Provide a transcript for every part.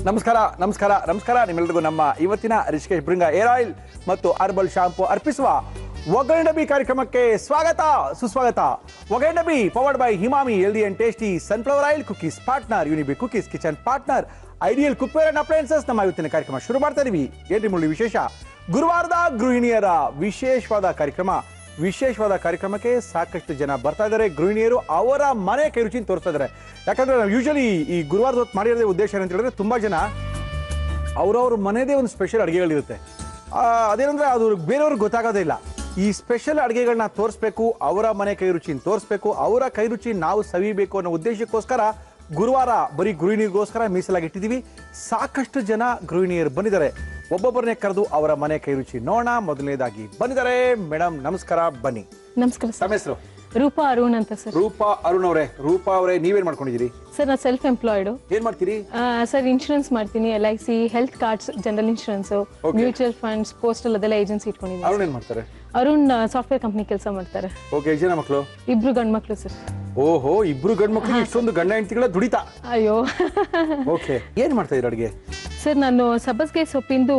ನಮಸ್ಕಾರ ನಮಸ್ಕಾರ ನಮಸ್ಕಾರ ನಿಮ್ಮೆಲ್ಲರಿಗೂ ನಮ್ಮ ಇವತ್ತಿನ ರಿಷಿಕೇಶ್ ಬ್ರಿಂಗ ಏರ್ ಆಯಿಲ್ ಮತ್ತು ಹರ್ಬಲ್ ಶಾಂಪೂ ಅರ್ಪಿಸುವ ಒಗ್ಗರಣೆ ಕಾರ್ಯಕ್ರಮಕ್ಕೆ ಸ್ವಾಗತ ಸುಸ್ವಾಗತ. ಒಗ್ಗರಣೆ powered by Emami healthy and tasty sunflower oil cookies partner Unibic cookies kitchen partner ideal cookware and appliances. ನಮ್ಮ ಇವತ್ತಿನ ಕಾರ್ಯಕ್ರಮ ಶುರು ಮಾಡ್ತಾ ಇದೀವಿ. ಏನ್ರಿ ಮುಳ್ಳಿ ವಿಶೇಷ ಗುರುವಾರದ ಗೃಹಿಣಿಯರ ವಿಶೇಷವಾದ ಕಾರ್ಯಕ್ರಮಕ್ಕೆ ಸಾಕಷ್ಟು ಜನ ಬರ್ತಾ ಇದ್ದಾರೆ. ಗೃಹಿಣಿಯರು ಅವರ ಮನೆ ಕೈ ರುಚಿನ ತೋರಿಸ್ತಾ ಇದ್ದಾರೆ. ಯಾಕಂದ್ರೆ ನಾವು ಯೂಶಲಿ ಈ ಗುರುವಾರದ ಹೊತ್ತು ಮಾಡಿರೋದೇ ಉದ್ದೇಶ ಏನಂತ ಹೇಳಿದ್ರೆ ತುಂಬಾ ಜನ ಅವ್ರವ್ರ ಮನೆಯದೇ ಒಂದು ಸ್ಪೆಷಲ್ ಅಡುಗೆಗಳಿರುತ್ತೆ. ಅದೇನಂದ್ರೆ ಅದು ಬೇರೆಯವ್ರಿಗೆ ಗೊತ್ತಾಗೋದೇ ಇಲ್ಲ. ಈ ಸ್ಪೆಷಲ್ ಅಡುಗೆಗಳನ್ನ ತೋರಿಸ್ಬೇಕು, ಅವರ ಮನೆ ಕೈ ರುಚಿನ ತೋರಿಸ್ಬೇಕು, ಅವರ ಕೈ ರುಚಿ ನಾವು ಸವಿಬೇಕು ಅನ್ನೋ ಉದ್ದೇಶಕ್ಕೋಸ್ಕರ ಗುರುವಾರ ಬರೀ ಗೃಹಿಣಿಗೋಸ್ಕರ ಮೀಸಲಾಗಿಟ್ಟಿದ್ದೀವಿ. ಸಾಕಷ್ಟು ಜನ ಗೃಹಿಣಿಯರು ಬಂದಿದ್ದಾರೆ. ಒಬ್ಬೊಬ್ಬರನ್ನೇ ಕರೆದು ಅವರ ಮನೆ ಕೈ ರುಚಿ ನೋಡೋಣ. ಮೊದಲನೇದಾಗಿ ಬಂದಿದ್ದಾರೆ ಮೇಡಮ್, ನಮಸ್ಕಾರ, ಬನ್ನಿ. ನಮಸ್ಕಾರ ಸರ್. ನಮ್ಮ ಹೆಸರು ರೂಪಾ ಅರುಣ್ ಅಂತ ಸರ್. ರೂಪಾ ಅರುಣ್ ಅವರೇ. ರೂಪಾ ಅವರೇ, ನೀವೇನ್ ಮಾಡ್ಕೊಂಡಿದ್ದೀರಿ ಸರ್? ನಾನು ಸೆಲ್ಫ್ ಎಂಪ್ಲಾಯ್ಡ್. ಏನ್ ಮಾಡ್ತೀರಿ ಸರ್? ಇನ್ಶೂರೆನ್ಸ್ ಮಾಡ್ತೀನಿ, LIC, health cards, general insurance, mutual funds, postal ಅದೆಲ್ಲ ಏಜೆನ್ಸಿ ಇಟ್ಕೊಂಡಿದ್ದೀನಿ. ಅರುಣ್ ಏನ್ ಮಾಡ್ತಾರೆ? ಅರುಣ್ ಸಾಫ್ಟ್ವೇರ್ ಕಂಪ್ನಿ ಕೆಲಸ ಮಾಡ್ತಾರೆ. ಓಕೆ. ಎಷ್ಟು ಜನ ಮಕ್ಕಳು? 2 ಗಂಡು ಮಕ್ಕಳು ಸರ್. ಓಹೋ, 2 ಗಂಡು ಮಕ್ಕಳು, ಇಷ್ಟೊಂದು ಗಂಡ ಹೆಂಡತಿಗಳ ದುಡಿತಾ? ಅಯ್ಯೋ. ಓಕೆ. ಏನ್ ಮಾಡ್ತಾ ಇದ್ದೀರಾ ಅಡುಗೆ? ಸರ್, ನಾನು ಸಬ್ಬಸ್ಗೆ ಸೊಪ್ಪಿಂದು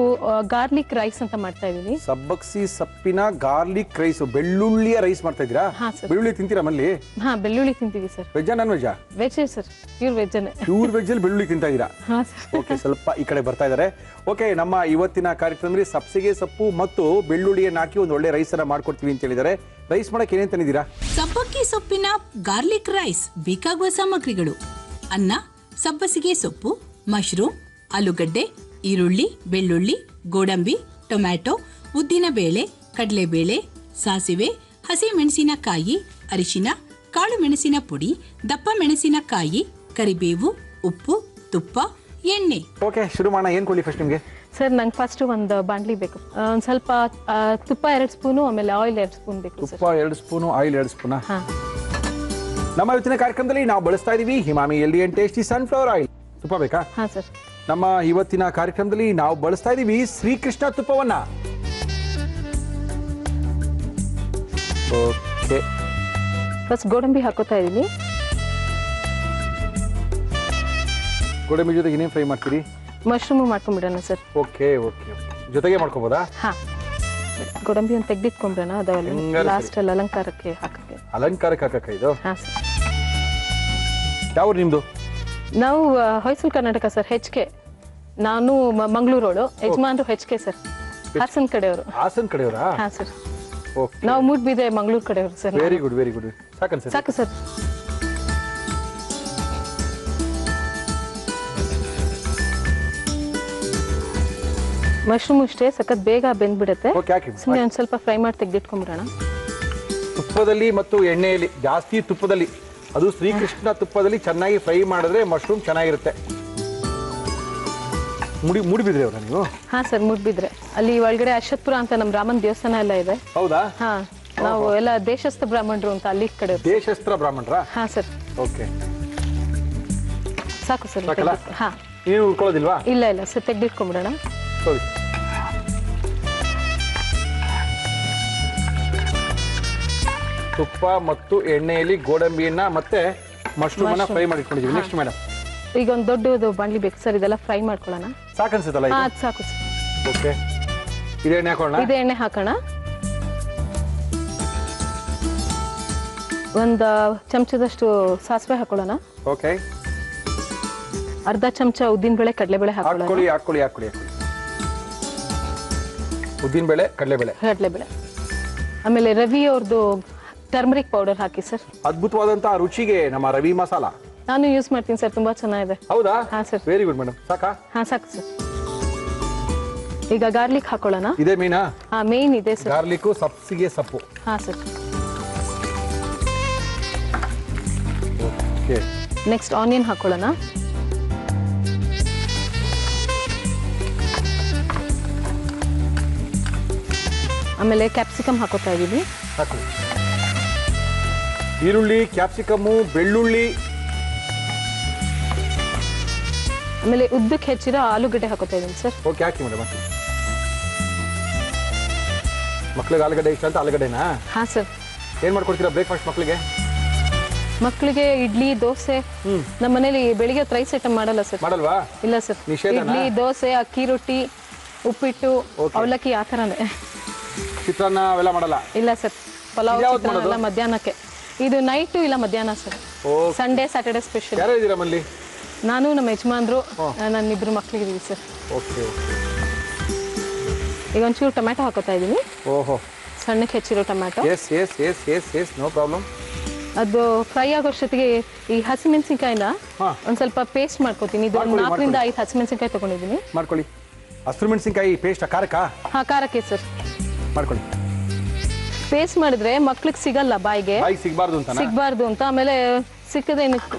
ಗಾರ್ಲಿಕ್ ರೈಸ್ ಅಂತ ಮಾಡ್ತಾ ಇದ್ದೀನಿ. ಸಬ್ಬಕ್ಸಿ ಸೊಪ್ಪಿನ ಗಾರ್ಲಿಕ್ ರೈಸ್, ಬೆಳ್ಳುಳ್ಳಿಯ ರೈಸ್ ಮಾಡ್ತಾ ಇದ್ದೀರಾ? ಬೆಳ್ಳುಳ್ಳಿ ತಿಂತೀರಾ ಮಲ್ಲಿ? ಹಾ, ಬೆಳ್ಳುಳ್ಳಿ ತಿಂತೀವಿ sir. Veg non veg? Veg sir, pure veg. Pure veg ಅಲ್ಲಿ ಬೆಳ್ಳುಳ್ಳಿ ತಿಂತಾ ಇದ್ದೀರಾ? ಹಾ ಸರ್. ಓಕೆ, ಸ್ವಲ್ಪ ಈ ಕಡೆ ಬರ್ತಾ ಇದ್ದಾರೆ. ಓಕೆ, ನಮ್ಮ ಇವತ್ತಿನ ಕಾರ್ಯಕ್ರಮದಲ್ಲಿ ಸಬ್ಸಿಗೆ ಸೊಪ್ಪು ಮತ್ತು ಬೆಳ್ಳುಳ್ಳಿಯನ್ನು ಹಾಕಿ ಒಂದು ಒಳ್ಳೆ ರೈಸ್ ಅನ್ನ ಮಾಡ್ಕೊಡ್ತೀವಿ ಅಂತ ಹೇಳಿದ್ದಾರೆ. ರೈಸ್ ಮಾಡಕ್ಕೆ ಏನೇನ್ ತಂದಿದ್ದೀರಾ? ಸಬ್ಬಕ್ಕಿ ಸೊಪ್ಪಿನ ಗಾರ್ಲಿಕ್ ರೈಸ್ ಬೇಕಾಗುವ ಸಾಮಗ್ರಿಗಳು: ಅನ್ನ, ಸಬ್ಬಸಿಗೆ ಸೊಪ್ಪು, ಮಶ್ರೂಮ್, ಆಲೂಗಡ್ಡೆ, ಈರುಳ್ಳಿ, ಬೆಳ್ಳುಳ್ಳಿ, ಗೋಡಂಬಿ, ಟೊಮ್ಯಾಟೊ, ಉದ್ದಿನಬೇಳೆ, ಕಡಲೆಬೇಳೆ, ಸಾಸಿವೆ, ಹಸಿ ಮೆಣಸಿನಕಾಯಿ, ಅರಿಶಿನ, ಕಾಳು ಮೆಣಸಿನ ಪುಡಿ, ದಪ್ಪ ಮೆಣಸಿನಕಾಯಿ, ಕರಿಬೇವು, ಉಪ್ಪು, ತುಪ್ಪ, ಎಣ್ಣೆ. ಓಕೆ, ಶುರು ಮಾಡೋಣ. ಏನ್ ಕೊಡ್ಲಿ ಫಸ್ಟ್ ನಿಮಗೆ? ಸರ್, ನಂಗೆ ಫಸ್ಟ್ ಒಂದು ಬಾಂಡ್ಲಿ ಬೇಕು. ಒಂದು ಸ್ವಲ್ಪ ತುಪ್ಪ 2 ಸ್ಪೂನು, ಆಮೇಲೆ ಆಯಿಲ್ 2 ಸ್ಪೂನ್ ಬೇಕು. ತುಪ್ಪ 2 ಸ್ಪೂನು, ಆಯಿಲ್ 2 ಸ್ಪೂನ್. ನಮ್ಮ ಇವತ್ತಿನ ಕಾರ್ಯಕ್ರಮದಲ್ಲಿ ನಾವು ಬಳಸ್ತಾ ಇದೀವಿ Emami healthy and tasty sunflower oil. ತುಪ್ಪ ಬೇಕಾ? ಹಾ ಸರ್. ನಮ್ಮ ಇವತ್ತಿನ ಕಾರ್ಯಕ್ರಮದಲ್ಲಿ ನಾವು ಬಳಸ್ತಾ ಇದೀವಿ ಶ್ರೀಕೃಷ್ಣ ತುಪ್ಪವನ್ನ. ಓಕೆ. ಫಸ್ಟ್ ಗೋಡಂಬಿ ಹಾಕೋತಾ ಇದೀನಿ. ಗೋಡಂಬಿ ಜೊತೆಗೆ ಏನೇನು ಫ್ರೈ ಮಾಡ್ತೀರಿ? ಮಶ್ರೂಮ್ ಮಾಡ್ಕೊಂಡ್ಬಿಡೋಣ ಸರ್. Okay okay. ಜೊತೆಗೆ ಮಾಡ್ಕೋಬೋದಾ? ಹಾ, ಗೋಡಂಬಿ ಒಂದು ತೆಗ್ದಿಟ್ಕೊಂಡ್ಬಿಡೋಣ. ಅದೆಲ್ಲ ಲಾಸ್ಟ್ ಅಲ್ಲಿ ಅಲಂಕಾರಕ್ಕೆ ಹಾಕಕ್ಕೆ. ಅಲಂಕಾರಕ್ಕೆ ಹಾಕಕ್ಕ ಇದು? ಹಾ ಸರ್. ಯಾವ ನಿಮ್ದು? ನಾವು ಹೊಯ್ಸಲ್ ಕರ್ನಾಟಕ ಸರ್. HK. ನಾನು ಮಂಗಳೂರೋಳು, ಯಜಮಾನ್ರು HK ಸರ್. ಹಾಸನ್ ಕಡೆಯವರು. ಹಾಸನ್ ಕಡೆಯವರಾ? ಹಾ ಸರ್. ಓಕೆ. ನಾವು ಮೂಡ್ಬಿದ್ರೆ ಮಂಗಳೂರು ಕಡೆಯವರು sir. Very good very good. ಸಾಕು ಸರ್. ಸಾಕು ಸರ್. ಮಶ್ರೂಮ್ ಅಷ್ಟೇ ಸಖತ್ ಬೇಗ ಬೆಂದ್ಬಿಡುತ್ತೆ. ಸುಮ್ಮನೆ ಒಂದು ಸ್ವಲ್ಪ ಫ್ರೈ ಮಾಡಿ ತೆಗೆದಿಟ್ಕೊಂಡ್ಬಿಡೋಣ. ತುಪ್ಪದಲ್ಲಿ ಮತ್ತು ಎಣ್ಣೆಯಲ್ಲಿ, ಜಾಸ್ತಿ ತುಪ್ಪದಲ್ಲಿ, ಅದು ಶ್ರೀಕೃಷ್ಣ ತುಪ್ಪದಲ್ಲಿ ಚೆನ್ನಾಗಿ ಫ್ರೈ ಮಾಡಿದ್ರೆ ಮಶ್ರೂಮ್ ಚೆನ್ನಾಗಿರುತ್ತೆ. ಮೂಡಿಬಿದ್ರೆ ಅವರ ನೀವು? ಹಾ ಸರ್, ಮೂಡ್ಬಿದ್ರೆ. ಅಲ್ಲಿ ಒಳಗಡೆ ಅಶ್ವತ್ಪುರ ಅಂತ ನಮ್ಮ ರಾಮನ್ ದೇವಸ್ಥಾನ ಎಲ್ಲ ಇದೆ. ಹೌದಾ? ಹಾ, ನಾವು ಎಲ್ಲ ದೇಶಸ್ಥ ಬ್ರಾಹ್ಮಣರು ಅಂತ ಅಲ್ಲಿ ಕಡೆ. ದೇಶಸ್ಥ ಬ್ರಾಹ್ಮಣರಾ? ಹಾ ಸರ್. ಓಕೆ, ಸಾಕು ಸರ್. ಹಾ, ನೀವು ಉಳ್ಕೊಳ್ಳೋದಿಲ್ವಾ? ಇಲ್ಲ ಇಲ್ಲ ಸರ್, ತೆಗೆದಿಟ್ಕೊಂಡ್ಬಿಡೋಣ. ತುಪ್ಪ ಮತ್ತು ಎಣ್ಣೆಯಲ್ಲಿ ಗೋಡಂಬಿಯನ್ನ ಮತ್ತೆ ಮಶ್ರೂಮ್ ಅನ್ನ ಫ್ರೈ ಮಾಡಿಟ್ಕೊಂಡಿದ್ದೀವಿ. Next madam? ಈಗ ಒಂದು ದೊಡ್ಡದು ಬಾಂಡ್ಲಿ ಬೇಕು ಸರ್. ಇದೆಲ್ಲ ಫ್ರೈ ಮಾಡ್ಕೊಳ್ಳೋಣ. ಸಾಕು ಅನ್ಸುತ್ತಲ್ಲ? ಹಾ, ಸಾಕು ಸರ್. ಓಕೆ, ಇದೇ ಎಣ್ಣೆ ಹಾಕೋಣ. ಇದೇ ಎಣ್ಣೆ ಹಾಕೋಣ. ಒಂದು ಚಮಚದಷ್ಟು ಸಾಸಿವೆ ಹಾಕೊಳ್ಳೋಣ. ಓಕೆ. ಅರ್ಧ ಚಮಚ ಉದ್ದಿನಬೇಳೆ, ಕಡಲೆಬೇಳೆ ಹಾಕೊಳ್ಳೋಣ. ಹಾಕೊಳ್ಳಿ ಹಾಕೊಳ್ಳಿ ಹಾಕೊಳ್ಳಿ ಹಾಕೊಳ್ಳಿ. ಉದ್ದಿನಬೇಳೆ, ಕಡಲೆಬೇಳೆ. ಆಮೇಲೆ ರವಿ ಅವ್ರದ್ದು ಟರ್ಮರಿಕ್ ಪೌಡರ್ ಹಾಕಿ ಸರ್. ಅದ್ಭುತವಾದಂತಹ ರುಚಿಗೆ ನಮ್ಮ ರವಿ ಮಸಾಲಾ ನಾನು ಯೂಸ್ ಮಾಡ್ತೀನಿ ಸರ್. ತುಂಬಾ ಚೆನ್ನಾಗಿದೆ. ಹೌದಾ? ಹಾ ಸರ್. Very good madam. ಸಾಕಾ? ಹಾ, ಸಾಕು ಸರ್. ಈಗ ಗಾರ್ಲಿಕ್ ಹಾಕೊಳ್ಳೋಣ. ಇದೇ ಮೇನಾ? ಹಾ, ಮೇನ್ ಇದೆ ಸರ್. ಗಾರ್ಲಿಕ್, ಸಬ್ಸಿಗೆ ಸೊಪ್ಪು. ಹಾ ಸರ್. ಓಕೆ. ನೆಕ್ಸ್ಟ್ ಆನಿಯನ್ ಹಾಕೊಳ್ಳೋಣ. ಆಮೇಲೆ ಕ್ಯಾಪ್ಸಿಕಮ್ ಹಾಕೋತಾ ಇದೀವಿ. ಹಾಕಿ. ಈರುಳ್ಳಿ, ಕ್ಯಾಪ್ಸಿಕಮ್ಮು, ಬೆಳ್ಳುಳ್ಳಿ, ಆಮೇಲೆ ಉದ್ದಕ್ಕೆ ಹೆಚ್ಚಿರೋ ಆಲೂಗಡ್ಡೆ ಹಾಕೋತಾ ಇದೀನಿ ಸರ್. ಓಕೆ, ಹಾಕಿ ಮೇಡಮ್. ಮಕ್ಳಿಗೆ ಆಲೂಗಡ್ಡೆ ಇಷ್ಟ ಅಂತ ಆಲೂಗಡ್ಡೆನಾ? ಹಾ ಸರ್. ಏನ್ ಮಾಡ್ಕೊಡ್ತೀರಾ ಬ್ರೇಕ್ಫಾಸ್ಟ್ ಮಕ್ಳಿಗೆ? ಮಕ್ಕಳಿಗೆ ಇಡ್ಲಿ ದೋಸೆ ನಮ್ಮ ಮನೇಲಿ ಬೆಳಿಗ್ಗೆ ರೈಸ್ ಐಟಮ್ ಮಾಡಲ್ಲ ಸರ್. ಮಾಡಲ್ವಾ? ಇಲ್ಲ ಸರ್. ನಿಷೇಧನಾ? ಇಡ್ಲಿ ದೋಸೆ ಅಕ್ಕಿ ರೊಟ್ಟಿ ಉಪ್ಪಿಟ್ಟು ಅವಲಕ್ಕಿ ಆ ಥರನೇ. ಚಿತ್ರಾನ್ನ ಅವೆಲ್ಲ ಮಾಡಲ್ಲ? ಇಲ್ಲ ಸರ್. ಪಲಾವ್ ಇದ್ಯಾವ್ದು ಚಿತ್ರಾನ್ನ ಮಾಡೋದು? ಎಲ್ಲ ಮಧ್ಯಾಹ್ನಕ್ಕೆ. ಇದು ನೈಟು ಇಲ್ಲ ಮಧ್ಯಾಹ್ನ ಸರ್. Sunday Saturday special. ಯಾರು ಇದ್ದೀರಾ ಮಲ್ಲಿ? ನಾನು ನಮ್ಮ ಯಜಮಾನ್ರು ನನ್ನಿಬ್ರು ಮಕ್ಳಿಗಿದ್ದೀವಿ ಸರ್. ಓಕೆ. ಈಗ ಒಂಚೂರು ಟೊಮ್ಯಾಟೊ ಹಾಕೋತಾ ಇದ್ದೀನಿ. ಓಹೋ, ಸಣ್ಣಕ್ಕೆ ಹೆಚ್ಚಿರೋ tomato. Yes yes yes yes yes no problem. ಅದು ಫ್ರೈ ಆಗೋಷ್ಟೊತ್ತಿಗೆ ಈ ಹಸಿಮೆಣಸಿನ್ಕಾಯಿನ ಒಂದು ಸ್ವಲ್ಪ ಪೇಸ್ಟ್ ಮಾಡ್ಕೋತೀನಿ. ಇದು 4 ರಿಂದ 5 ಹಸಿಮೆಣಸಿನ್ಕಾಯಿ ತಗೊಂಡಿದ್ದೀನಿ. ಮಾಡ್ಕೊಳ್ಳಿ. ಹಸಿರು ಮೆಣಸಿನ್ಕಾಯಿ ಪೇಸ್ಟ್ ಖಾರಕ್ಕ? ಹಾಂ, ಖಾರಕ್ಕೆ ಸರ್. ಮಾಡ್ಕೊಳ್ಳಿ. ಪೇಸ್ಟ್ ಮಾಡಿದ್ರೆ ಮಕ್ಳಿಗೆ ಸಿಗಲ್ಲ, ಬಾಯಿಗೆ ಸಿಗಬಾರ್ದು ಅಂತ. ಆಮೇಲೆ ಸಿಕ್ಕದೆ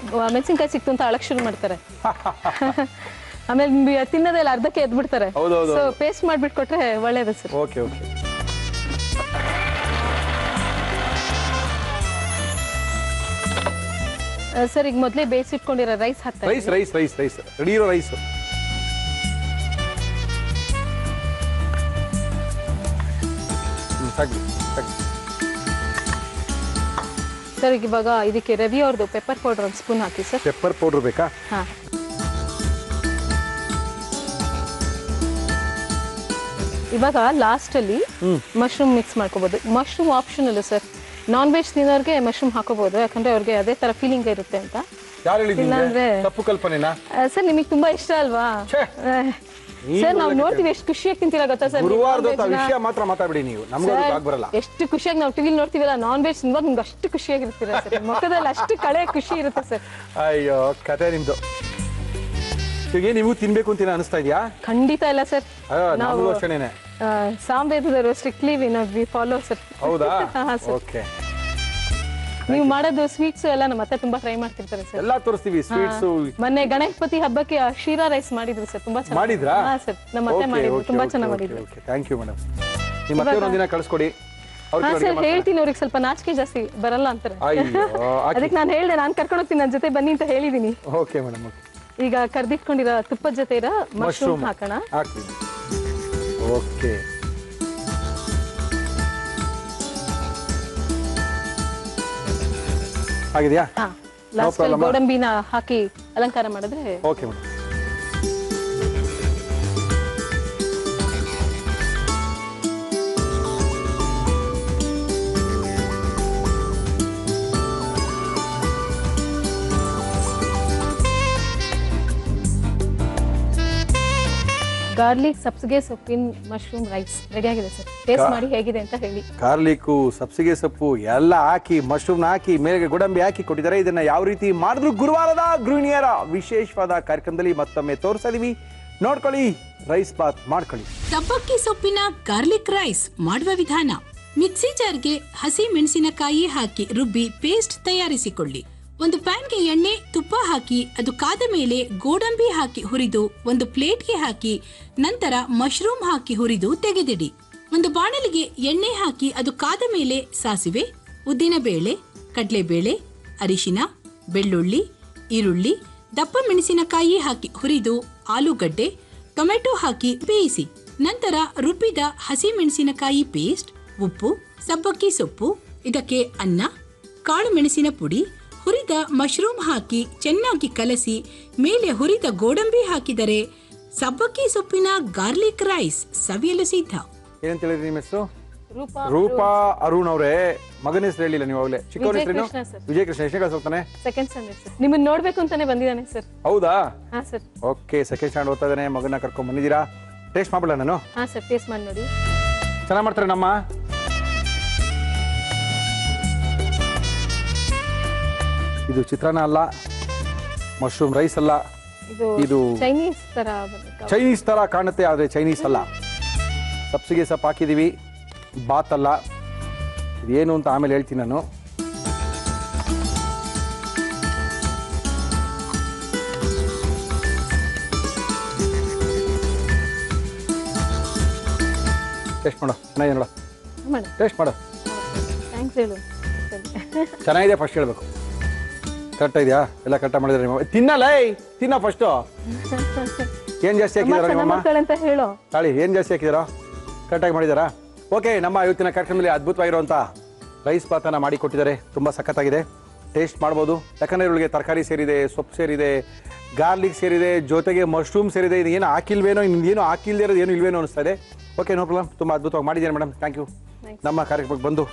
ಮೆಣಸಿನ್ಕಾಯಿ ಸಿಕ್ತು ಅಂತ ಅಳಕ್ ಶುರು ಮಾಡ್ತಾರೆ. ಆಮೇಲೆ ತಿನ್ನೋದೆಲ್ಲ ಅರ್ಧಕ್ಕೆ ಎದ್ಬಿಡ್ತಾರೆ. ಸೊ ಪೇಸ್ಟ್ ಮಾಡ್ಬಿಟ್ಟು ಕೊಟ್ರೆ ಒಳ್ಳೇದು ಸರ್. Okay okay. ಸರ್ ಈಗ ಮೊದಲೇ ಬೇಯಿಸಿಟ್ಕೊಂಡಿರೋ ರೈಸ್ ಹಾಕ್ತಾರೆ. Rice rice rice rice ready ಇರೋ ರೈಸ್. ಸರ್ ಈಗ ಇವಾಗ ಇದಕ್ಕೆ ರವಿ ಅವ್ರದ್ದು ಪೆಪ್ಪರ್ ಪೌಡರ್ 1 ಸ್ಪೂನ್ ಹಾಕಿ ಸರ್. ಪೆಪ್ಪರ್ ಪೌಡರ್ ಬೇಕಾ? ಹಾ. ಇವಾಗ ಲಾಸ್ಟ್ ಅಲ್ಲಿ ಮಶ್ರೂಮ್ ಮಿಕ್ಸ್ ಮಾಡ್ಕೋಬಹುದು. Mushroom optional sir. Non veg ತಿನ್ನೋರ್ಗೆ ಮಶ್ರೂಮ್ ಹಾಕೋಬಹುದು, ಯಾಕಂದ್ರೆ ಅವ್ರಿಗೆ ಅದೇ ತರ ಫೀಲಿಂಗ್ ಇರುತ್ತೆ ಅಂತ. ಯಾರು ಹೇಳಿದ್ರು? ತಪ್ಪು ಕಲ್ಪನೆನಾ ಸರ್? ನಿಮಗೆ ತುಂಬಾ ಇಷ್ಟ ಅಲ್ವಾ ಸರ್? ನಾವು ನೋಡ್ತೀವಿ ಎಷ್ಟು ಖುಷಿಯಾಗಿ ತಿಂತೀರಾ ಗೊತ್ತಾ ಸರ್? ಗುರುವಾರದ ವಿಷಯ ಮಾತ್ರ ಮಾತಾಡಬೇಡಿ ನೀವು, ನಮ್ಗೆ ಬರಲ್ಲ. ಎಷ್ಟು ಖುಷಿಯಾಗಿ ನಾವು ಟಿವಿಲಿ ನೋಡ್ತೀವಲ್ಲ ನಾನ್ ವೆಜ್ ತಿನ್ನುವಾಗ ನಿಮ್ಗೆ ಅಷ್ಟು ಖುಷಿಯಾಗಿರ್ತೀರಾ ಸರ್. ಮುಖದಲ್ಲಿ ಅಷ್ಟು ಕಳೆ ಖುಷಿ ಇರುತ್ತೆ ಸರ್. ಅಯ್ಯೋ ಕತೆ ನಿಮ್ದು. ಈಗ ನೀವು ತಿನ್ಬೇಕು ಅಂತ ಅನಿಸ್ತಾ ಇದೆಯಾ? ಖಂಡಿತ ಇಲ್ಲ ಸರ್. ನಾವು ಅಷ್ಟೇನೆ ಸಾಂಬೇದವರು ಸ್ಟ್ರಿಕ್ಟ್ಲಿ ವಿ ಫಾಲೋ ಸರ್. ಹೌದಾ? ಓಕೆ. ನೀವು ಮಾಡೋದು ಸ್ವೀಟ್ಸ್ ಎಲ್ಲ ನಮ್ಮ ಅತ್ತೆ ತುಂಬಾ ಟ್ರೈ ಮಾಡ್ತಿರ್ತಾರೆ ಸರ್. ಎಲ್ಲ ತೋರಿಸ್ತೀವಿ ಸ್ವೀಟ್ಸ್. ಮೊನ್ನೆ ಗಣಪತಿ ಹಬ್ಬಕ್ಕೆ ಶೀರಾ ರೈಸ್ ಮಾಡಿದ್ರು ಸರ್, ತುಂಬಾ ಚೆನ್ನಾಗಿ ಮಾಡಿದ್ರಾ? ಹಾ ಸರ್, ನಮ್ಮ ಅತ್ತೆ ಮಾಡಿದ್ರು, ತುಂಬಾ ಚೆನ್ನಾಗಿ ಮಾಡಿದ್ರು. Okay, thank you madam. ನಿಮ್ಮ ಅತ್ತೆ ಒಂದಿನ ಕಳಿಸ್ಕೊಡಿ. ಹಾ ಸರ್, ಹೇಳ್ತೀನಿ. ಅವ್ರಿಗೆ ಸ್ವಲ್ಪ ನಾಚಿಕೆ ಜಾಸ್ತಿ, ಬರಲ್ಲ ಅಂತಾರೆ. ಅದಕ್ಕೆ ನಾನು ಹೇಳಿದೆ, ನಾನು ಕರ್ಕೊಂಡು ಹೋಗ್ತೀನಿ, ನನ್ನ ಜೊತೆ ಬನ್ನಿ ಅಂತ ಹೇಳಿದೀನಿ. Okay madam. ಈಗ ಕರ್ದಿಟ್ಕೊಂಡಿರೋ ತುಪ್ಪದ ಜೊತೆ ಇರೋ ಮಶ್ರೂಮ್ ಹಾಕೋಣ. ಹಾಕ್ತೀನಿ. ಓಕೆ. ಆಗಿದೆಯಾ? ಹಾ, ಲಾಸ್ಟ್ ಅಲ್ಲಿ ಗೋಡಂಬಿನ ಹಾಕಿ ಅಲಂಕಾರ ಮಾಡಿದ್ರೆ ಓಕೆ ಮೇಡಮ್. ಗಾರ್ಲಿಕ್ ಸಬ್ಸಿಗೆ ಸೊಪ್ಪಿನ ಮಶ್ರೂಮ್ ರೈಸ್ ರೆಡಿ ಆಗಿದೆ ಸರ್. ಟೇಸ್ಟ್ ಮಾಡಿ ಹೇಗಿದೆ ಅಂತ ಹೇಳಿ. ಗಾರ್ಲಿಕ್ ಸಬ್ಸಿಗೆ ಸೊಪ್ಪು ಎಲ್ಲ ಹಾಕಿ, ಮಶ್ರೂಮ್ ಹಾಕಿ, ಮೇಲೆ ಗೋಡಂಬಿ ಹಾಕಿ ಕೊಟ್ಟಿದ್ದಾರೆ. ಇದನ್ನ ಯಾವ ರೀತಿ ಮಾಡಿದ್ರು ಗುರುವಾರದ ಗೃಹಿಣಿಯರ ವಿಶೇಷವಾದ ಕಾರ್ಯಕ್ರಮದಲ್ಲಿ ಮತ್ತೊಮ್ಮೆ ತೋರಿಸಿದೀವಿ, ನೋಡ್ಕೊಳ್ಳಿ. ರೈಸ್ ಬಾತ್ ಮಾಡ್ಕೊಳ್ಳಿ. ಸಬ್ಬಕ್ಕಿ ಸೊಪ್ಪಿನ ಗಾರ್ಲಿಕ್ ರೈಸ್ ಮಾಡುವ ವಿಧಾನ: ಮಿಕ್ಸಿ ಜಾರ್ಗೆ ಹಸಿ ಮೆಣಸಿನಕಾಯಿ ಹಾಕಿ ರುಬ್ಬಿ ಪೇಸ್ಟ್ ತಯಾರಿಸಿಕೊಳ್ಳಿ. ಒಂದು ಪ್ಯಾನ್ಗೆ ಎಣ್ಣೆ ತುಪ್ಪ ಹಾಕಿ ಅದು ಕಾದ ಮೇಲೆ ಗೋಡಂಬಿ ಹಾಕಿ ಹುರಿದು ಒಂದು ಪ್ಲೇಟ್ಗೆ ಹಾಕಿ ನಂತರ ಮಶ್ರೂಮ್ ಹಾಕಿ ಹುರಿದು ತೆಗೆದಿಡಿ. ಒಂದು ಬಾಣಲಿಗೆ ಎಣ್ಣೆ ಹಾಕಿ ಅದು ಕಾದ ಮೇಲೆ ಸಾಸಿವೆ, ಉದ್ದಿನಬೇಳೆ, ಕಡಲೆಬೇಳೆ, ಅರಿಶಿನ, ಬೆಳ್ಳುಳ್ಳಿ, ಈರುಳ್ಳಿ, ದಪ್ಪ ಮೆಣಸಿನಕಾಯಿ ಹಾಕಿ ಹುರಿದು ಆಲೂಗಡ್ಡೆ, ಟೊಮೆಟೊ ಹಾಕಿ ಬೇಯಿಸಿ. ನಂತರ ರುಬ್ಬಿದ ಹಸಿ ಮೆಣಸಿನಕಾಯಿ ಪೇಸ್ಟ್, ಉಪ್ಪು, ಸಬ್ಬಕ್ಕಿ ಸೊಪ್ಪು, ಇದಕ್ಕೆ ಅನ್ನ, ಕಾಳು ಮೆಣಸಿನ ಪುಡಿ, ಹುರಿದ ಮಶ್ರೂಮ್ ಹಾಕಿ ಚೆನ್ನಾಗಿ ಕಲಸಿ ಮೇಲೆ ಹುರಿದ ಗೋಡಂಬಿ ಹಾಕಿದರೆ ಸಬ್ಬಕ್ಕಿ ಸೊಪ್ಪಿನ ಗಾರ್ಲಿಕ್ ರೈಸ್ ಸವಿಯಲು ಸಿದ್ಧ. ಏನಂತ ಹೇಳಿದ್ರಿ ನಿಮ್ಮ ಹೆಸರು? ರೂಪಾ ಅರುಣ್ ಅವರೇ. ಮಗನ ಹೆಸರು ಹೇಳಿಲ್ಲ ನೀವು ಅವಲೇ. ಚಿಕ್ಕವರ ಹೆಸರೇನು? ವಿಜಯ ಕೃಷ್ಣ. ಎಷ್ಟನೇ ಕ್ಲಾಸ್ ಓದ್ತಾನೆ? Second standard sir. ನಿಮ್ಮನ್ನ ನೋಡ್ಬೇಕು ಅಂತಾನೆ ಬಂದಿದ್ದಾನೆ ಸರ್. ಹೌದಾ? ಹಾ ಸರ್. ಓಕೆ, ಸೆಕೆಂಡ್ ಸ್ಟ್ಯಾಂಡರ್ಡ್ ಓದ್ತಾ ಇದ್ದಾನೆ. ಮಗನ ಕರ್ಕೊಂಡ್ ಬಂದಿದ್ದೀರಾ. ಟೇಸ್ಟ್ ಮಾಡ್ಬಿಡ ನಾನು? ಹಾ ಸರ್, ಟೇಸ್ಟ್ ಮಾಡಿ ನೋಡಿ. ಚೆನ್ನಾಗಿ ಮಾಡ್ತಾರೆ ನಮ್ಮ. ಇದು ಚಿತ್ರಾನ್ನ ಅಲ್ಲ, ಮಶ್ರೂಮ್ ರೈಸ್ ಅಲ್ಲ, ಇದು ಚೈನೀಸ್ ತರ ಕಾಣುತ್ತೆ, ಆದ್ರೆ ಚೈನೀಸ್ ಅಲ್ಲ. ಸಬ್ಸಿಗೆ ಸೊಪ್ಪು ಹಾಕಿದೀವಿ, ಬಾತ್ ಅಲ್ಲ. ಇದೇನು ಅಂತ ಆಮೇಲೆ ಹೇಳ್ತೀನಿ ನಾನು. ಟೇಸ್ಟ್ ಮಾಡು, ಚೆನ್ನಾಗಿದೆ ನೋಡು. ಟೇಸ್ಟ್ ಮಾಡು. ಚೆನ್ನಾಗಿದೆ, ಫಸ್ಟ್ ಹೇಳ್ಬೇಕು. ಕರೆಕ್ಟ್ ಇದೆಯಾ? ಎಲ್ಲ ಕರೆಕ್ಟ್ ಮಾಡಿದ್ರೆ ನಿಮ್ಮ ತಿನ್ನಲ್ಲ. ತಿನ್ನ ಫಸ್ಟು. ಏನ್ ಜಾಸ್ತಿ ಹಾಕಿದಾರ ನಿಮ್ಮಮ್ಮ? ತಾಳಿ ಏನ್ ಜಾಸ್ತಿ ಹಾಕಿದಾರ? ಕರೆಕ್ಟಾಗಿ ಮಾಡಿದಾರಾ? ಓಕೆ, ನಮ್ಮ ಇವತ್ತಿನ ಕಾರ್ಯಕ್ರಮದಲ್ಲಿ ಅದ್ಭುತವಾಗಿರುವಂಥ ರೈಸ್ ಬಾತನ್ನ ಮಾಡಿ ಕೊಟ್ಟಿದ್ದಾರೆ. ತುಂಬ ಸಖತ್ತಾಗಿದೆ. ಟೇಸ್ಟ್ ಮಾಡ್ಬೋದು. ಯಾಕಂದರೆ ಇವಳಿಗೆ ತರಕಾರಿ ಸೇರಿದೆ, ಸೊಪ್ಪು ಸೇರಿದೆ, ಗಾರ್ಲಿಕ್ ಸೇರಿದೆ, ಜೊತೆಗೆ ಮಶ್ರೂಮ್ ಸೇರಿದೆ. ಇದು ಏನು ಹಾಕಿಲ್ವೇನೋ, ಇನ್ನೇನು ಹಾಕಿಲ್ದೇ ಇರೋದು ಏನು ಇಲ್ವೇನೋ ಅನಿಸ್ತಾ ಇದೆ. Okay, no problem. ತುಂಬ ಅದ್ಭುತವಾಗಿ ಮಾಡಿದ್ದೀರಿ ಮೇಡಮ್. Thank you. ನಮ್ಮ ಕಾರ್ಯಕ್ರಮಕ್ಕೆ ಬಂದು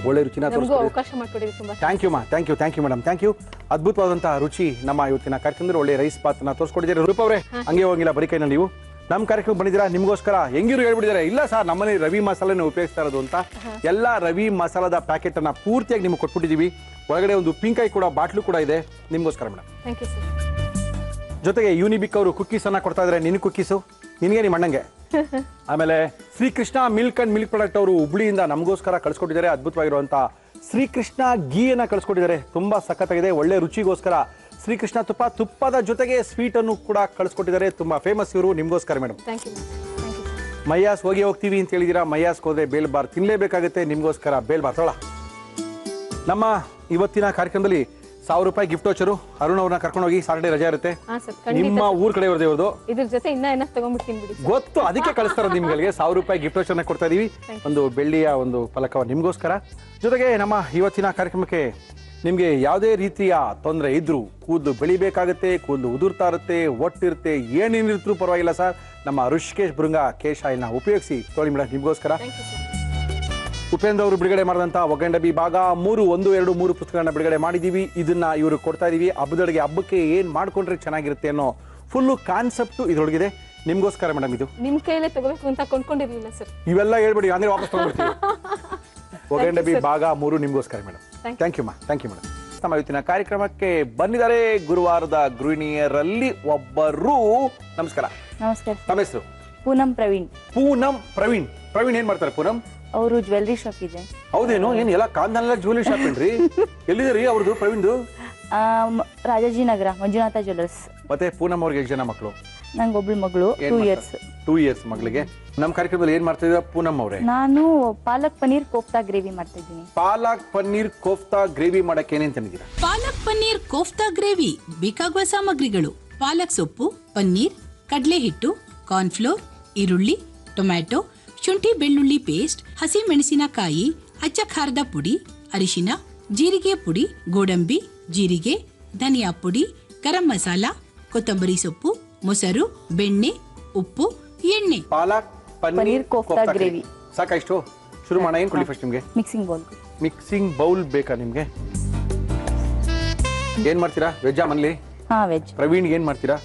ಒಳ್ಳೆ ರುಚಿನ ಅವಕಾಶ ಮಾಡಿಕೊಡಿರಿ. ತುಂಬ thank you ma'am. Thank you madam. Thank you. ಅದ್ಭುತವಾದಂತಹ ರುಚಿ ನಮ್ಮ ಇವತ್ತಿನ ಕಾರ್ಯಕ್ರಮದಲ್ಲಿ ಒಳ್ಳೆ ರೈಸ್ ಬಾತ್ನ ತೋರಿಸ್ಕೊಟ್ಟಿದ್ದೀರಿ. ರೂಪ ಅವರೇ, ಹಂಗೆ ಹೋಗಿಲ್ಲ ಬರೀ ಕೈನಲ್ಲಿ ನೀವು ನಮ್ಮ ಕಾರ್ಯಕ್ರಮ ಬಂದಿದ್ದೀರಾ. ನಿಮಗೋಸ್ಕರ ಹೆಂಗಿರು ಹೇಳ್ಬಿಟ್ಟಿದ್ದಾರೆ, ಇಲ್ಲ ಸರ್ ನಮ್ಮನೆ ರವಿ ಮಸಾಲೆನ ಉಪಯೋಗಿಸ್ತಾ ಇರೋದು ಅಂತ. ಎಲ್ಲ ರವಿ ಮಸಾಲದ ಪ್ಯಾಕೆಟ್ ಅನ್ನ ಪೂರ್ತಿಯಾಗಿ ನಿಮ್ಗೆ ಕೊಟ್ಬಿಟ್ಟಿದ್ದೀವಿ. ಒಳಗಡೆ ಒಂದು ಪಿಂಕ್ ಐ ಕೂಡ ಬಾಟ್ಲು ಕೂಡ ಇದೆ ನಿಮಗೋಸ್ಕರ ಮೇಡಮ್. Thank you sir. ಜೊತೆಗೆ ಯೂನಿಬಿಕ್ ಅವರು ಕುಕ್ಕೀಸ್ ಅನ್ನ ಕೊಡ್ತಾ ಇದ್ದಾರೆ. ನಿನ್ನ ಕುಕ್ಕೀಸು ನಿನಗೆ, ನಿಮ್ಮ ಅಣ್ಣಂಗೆ. ಆಮೇಲೆ Srikrishna milk and milk product ಅವರು ಹುಬ್ಳಿಯಿಂದ ನಮಗೋಸ್ಕರ ಕಳಿಸ್ಕೊಟ್ಟಿದ್ದಾರೆ. ಅದ್ಭುತವಾಗಿರುವಂಥ ಶ್ರೀಕೃಷ್ಣ ಗೀಯನ್ನು ಕಳಿಸ್ಕೊಟ್ಟಿದ್ದಾರೆ. ತುಂಬ ಸಖತ್ತಾಗಿದೆ. ಒಳ್ಳೆ ರುಚಿಗೋಸ್ಕರ ಶ್ರೀಕೃಷ್ಣ ತುಪ್ಪದ ಜೊತೆಗೆ ಸ್ವೀಟ್ ಅನ್ನು ಕೂಡ ಕಳಿಸ್ಕೊಟ್ಟಿದ್ದಾರೆ. ತುಂಬ ಫೇಮಸ್ ಇವರು. ನಿಮಗೋಸ್ಕರ ಮೇಡಮ್. Thank you. ಮಯ್ಯಾಸ್ ಹೋಗ್ತೀವಿ ಅಂತ ಹೇಳಿದ್ದೀರಾ. ಮಯ್ಯಾಸ್ಗೆ ಹೋದ್ರೆ ಬೇಲ್ ಬಾರ್ ತಿನ್ನಲೇಬೇಕಾಗುತ್ತೆ. ನಿಮಗೋಸ್ಕರ ಬೇಲ್ ಬಾರ್ ತೊಳ. ನಮ್ಮ ಇವತ್ತಿನ ಕಾರ್ಯಕ್ರಮದಲ್ಲಿ 1000 ರೂಪಾಯಿ ಗಿಫ್ಟ್ ವೋಚರು. ಅರುಣ್ ಅವ್ರನ್ನ ಕರ್ಕೊಂಡೋಗಿ, ಸಾಟರ್ಡೆ ರಜೆ ಇರುತ್ತೆ. ನಿಮ್ಮ ಊರ್ ಕಡೆ ಇವ್ರದ್ದು ಇವ್ರದ್ದು ಇದ್ರ ಜೊತೆ ಇನ್ನ ತಗೊಂಡ್ಬಿಡ್ತೀನಿ ಬಿಡಿ. ಗೊತ್ತು, ಅದಕ್ಕೆ ಕಳಿಸ್ತಾರ ನಿಮ್ಗೆ. 1000 ರೂಪಾಯಿ ಗಿಫ್ಟ್ ವೋಚರ್ನ ಕೊಡ್ತಾ ಇದೀವಿ. ಒಂದು ಬೆಳ್ಳಿಯ ಒಂದು ಫಲಕವ ನಿಮಗೋಸ್ಕರ. ಜೊತೆಗೆ ನಮ್ಮ ಇವತ್ತಿನ ಕಾರ್ಯಕ್ರಮಕ್ಕೆ ನಿಮಗೆ ಯಾವುದೇ ರೀತಿಯ ತೊಂದರೆ ಇದ್ರೂ, ಕೂದಲು ಬೆಳಿಬೇಕಾಗುತ್ತೆ, ಕೂದಲು ಉದುರ್ತಾ ಇರುತ್ತೆ, ಒಟ್ಟಿರುತ್ತೆ, ಏನೇನಿರ್ತರೂ ಪರವಾಗಿಲ್ಲ ಸರ್, ನಮ್ಮ ಋಷಿಕೇಶ್ ಭೃಂಗ ಕೇಶ್ ಆಯಿಲ್ನ ಉಪಯೋಗಿಸಿ ತೊಳಿ ಮೇಡಮ್. ನಿಮಗೋಸ್ಕರ ಉಪೇಂದ್ರ ಅವರು ಬಿಡುಗಡೆ ಮಾಡಿದಂಥ ಒಗ್ಗಂಡಬಿ ಭಾಗ 3, 1, 2, 3 ಪುಸ್ತಕಗಳನ್ನ ಬಿಡುಗಡೆ ಮಾಡಿದ್ದೀವಿ. ಇದನ್ನ ಇವರು ಕೊಡ್ತಾ ಇದೀವಿ. ಹಬ್ಬಕ್ಕೆ ಏನು ಮಾಡ್ಕೊಂಡ್ರೆ ಚೆನ್ನಾಗಿರುತ್ತೆ ಅನ್ನೋ ಫುಲ್ಲು ಕಾನ್ಸೆಪ್ಟು ಇದರೊಳಗಿದೆ. ನಿಮಗೋಸ್ಕರ ಮೇಡಮ್. ಇದು ನಿಮ್ಮ ಕೈಲೇ ತಗೋಬೇಕು ಅಂತ ಕೊಂಡ್ಕೊಂಡಿರ್ಲಿಲ್ಲ ಸರ್. ಇವೆಲ್ಲ ಹೇಳ್ಬಿಡಿ, ಅಂದ್ರೆ ವಾಪಸ್ ತಗೊಂಡ್ಬಿಡ್ತೀವಿ. ಒಗ್ಗಂಡಬಿ ಭಾಗ 3 ನಿಮಗೋಸ್ಕರ ಮೇಡಮ್. Thank you madam. ನಮ್ಮ ಇವತ್ತಿನ ಕಾರ್ಯಕ್ರಮಕ್ಕೆ ಬಂದಿದ್ದಾರೆ ಗುರುವಾರದ ಗೃಹಿಣಿಯರಲ್ಲಿ ಒಬ್ಬರು. ನಮಸ್ಕಾರ. ನಮಸ್ಕಾರ. ತಮ್ಮ ಹೆಸರು? ಪೂನಂ ಪ್ರವೀಣ್. ಪ್ರವೀಣ್ ಏನ್ ಮಾಡ್ತಾರೆ ಪೂನಂ? ಅವರು ಜ್ಯುವೆಲ್ರಿ ಶಾಪ್ ಇದೆ. ಹೌದೇನು? ಏನ್ ಎಲ್ಲ ಕಾಂದನೆಲ್ಲ ಜ್ಯುವೆಲ್ರಿ ಶಾಪ್ ಏನ್ರಿ? ಎಲ್ಲಿದೆ ಅವ್ರದ್ದು ಪ್ರವೀಣ್ದು? ರಾಜಾಜಿನಗರ ಮಂಜುನಾಥ ಜ್ಯುವೆಲ್ಲರ್ಸ್. ಮತ್ತೆ ಪೂನಂ ಅವ್ರಿಗೆ ಎಷ್ಟು ಜನ ಮಕ್ಕಳು? ನಂಗೆ ಒಬ್ಳು ಮಗಳು, 2 ಇಯರ್ಸ್. 2 ಇಯರ್ಸ್ ಮಗಳಿಗೆ. ನಮ್ಮ ಕಾರ್ಯಕ್ರಮದಲ್ಲಿ ಏನ್ ಮಾಡ್ತಾ ಇದ್ದೀರಾ ಪೂನಂ ಅವರೇ? ನಾನು ಪಾಲಕ್ ಪನ್ನೀರ್ ಕೋಫ್ತಾ ಗ್ರೇವಿ ಮಾಡ್ತಾ ಇದ್ದೀನಿ. ಪಾಲಕ್ ಪನ್ನೀರ್ ಕೋಫ್ತಾ ಗ್ರೇವಿ ಮಾಡಕ್ಕೆ ಏನೇನ್ ತಂದಿದ್ದೀರಾ? ಪಾಲಕ್ ಪನ್ನೀರ್ ಕೋಫ್ತಾ ಗ್ರೇವಿ ಬೇಕಾಗುವ ಸಾಮಗ್ರಿಗಳು: ಪಾಲಕ್ ಸೊಪ್ಪು, ಪನ್ನೀರ್, ಕಡಲೆ ಹಿಟ್ಟು, ಕಾರ್ನ್ಫ್ಲೋರ್, ಈರುಳ್ಳಿ, ಟೊಮ್ಯಾಟೊ, ಶುಂಠಿ ಬೆಳ್ಳುಳ್ಳಿ ಪೇಸ್ಟ್, ಹಸಿ ಮೆಣಸಿನಕಾಯಿ, ಅಚ್ಚ ಖಾರದ ಪುಡಿ, ಅರಿಶಿನ, ಜೀರಿಗೆ ಪುಡಿ, ಗೋಡಂಬಿ, ಜೀರಿಗೆ, ಧನಿಯಾ ಪುಡಿ, ಗರಂ ಮಸಾಲ, ಕೊತ್ತಂಬರಿ ಸೊಪ್ಪು, ಮೊಸರು, ಬೆಣ್ಣೆ, ಉಪ್ಪು, ಎಣ್ಣೆ. ಪಾಲಕ್ ಪನ್ನೀರ್ ಕೋಫ್ತಾ ಗ್ರೇವಿ ಸಾಕಾ? ಇಷ್ಟು ಶುರು ಮಾಡೋಣ. ಏನ್ ಕೊಡ್ಲಿ ಫಸ್ಟ್ ನಿಮ್ಗೆ? ಮಿಕ್ಸಿಂಗ್ ಬೌಲ್ ಬೇಕಾ ನಿಮ್ಗೆ? ಏನ್ ಮಾಡ್ತೀರಾ? ವೆಜ್ಜಾ ಮನ್ಲಿ? ಹಾ, ವೆಜ್. ಪ್ರವೀಣ್ ಏನ್ ಮಾಡ್ತೀರಾ?